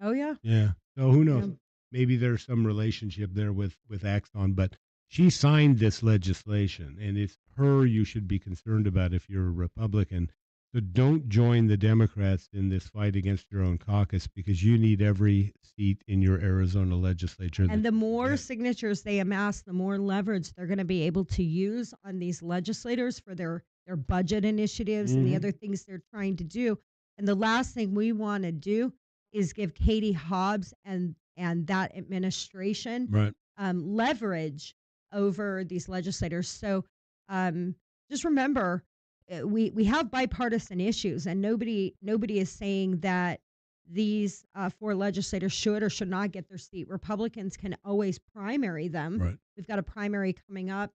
Speaker 2: Oh, yeah.
Speaker 3: Yeah. So who knows?
Speaker 2: Yeah.
Speaker 3: Maybe there's some relationship there with Axon, but she signed this legislation, and it's her you should be concerned about if you're a Republican. So don't join the Democrats in this fight against your own caucus, because you need every seat in your Arizona legislature.
Speaker 2: And the more
Speaker 3: Yeah.
Speaker 2: signatures they amass, the more leverage they're going to be able to use on these legislators for their budget initiatives and the
Speaker 3: Mhm.
Speaker 2: other things they're trying to do. And the last thing we want to do is give Katie Hobbs and that administration
Speaker 3: Right.
Speaker 2: leverage over these legislators. So just remember, we have bipartisan issues, and nobody is saying that these four legislators should or should not get their seat. Republicans can always primary them.
Speaker 3: Right.
Speaker 2: We've got a primary coming up.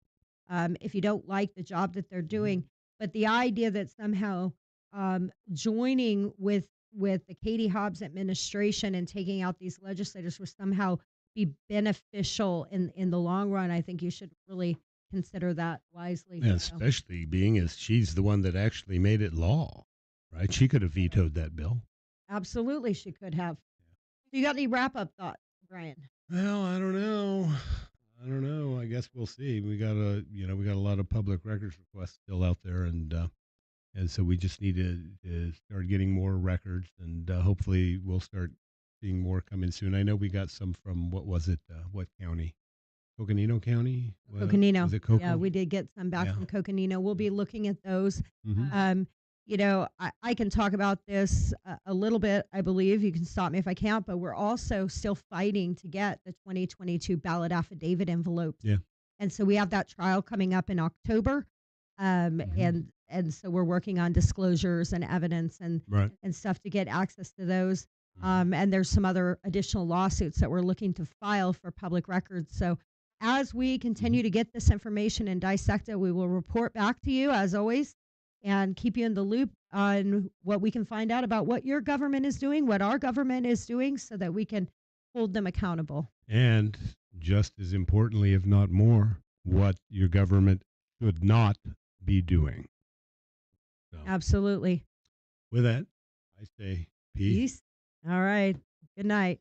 Speaker 2: If you don't like the job that they're doing, but the idea that somehow joining with the Katie Hobbs administration and taking out these legislators will somehow be beneficial in the long run, I think you should really consider that wisely.
Speaker 3: And
Speaker 2: So,
Speaker 3: especially being as she's the one that actually made it law, right? She could have vetoed that bill.
Speaker 2: absolutely, she could have. You got any wrap up thoughts, Brian?
Speaker 3: Well, I don't know. I don't know. I guess we'll see. We got a lot of public records requests still out there, and so we just need to start getting more records, and hopefully we'll start seeing more coming soon. I know we got some from what was it? What county? Coconino County?
Speaker 2: Coconino.
Speaker 3: Was it Coco?
Speaker 2: Yeah, we did get some back
Speaker 3: Yeah.
Speaker 2: from Coconino. We'll be looking at those.
Speaker 3: Mhm.
Speaker 2: I can talk about this a little bit, I believe. You can stop me if I can't, but we're also still fighting to get the 2022 ballot affidavit envelopes.
Speaker 3: Yeah.
Speaker 2: And so we have that trial coming up in October. And so we're working on disclosures and evidence
Speaker 3: Right.
Speaker 2: and stuff to get access to those.
Speaker 3: Mhm.
Speaker 2: And there's some other additional lawsuits that we're looking to file for public records. So as we continue to get this information and dissect it, we will report back to you as always and keep you in the loop on what we can find out about what your government is doing, what our government is doing, so that we can hold them accountable.
Speaker 3: And just as importantly, if not more, what your government should not be doing. So,
Speaker 2: Absolutely.
Speaker 3: with that, I say peace.
Speaker 2: Peace. All right. Good night.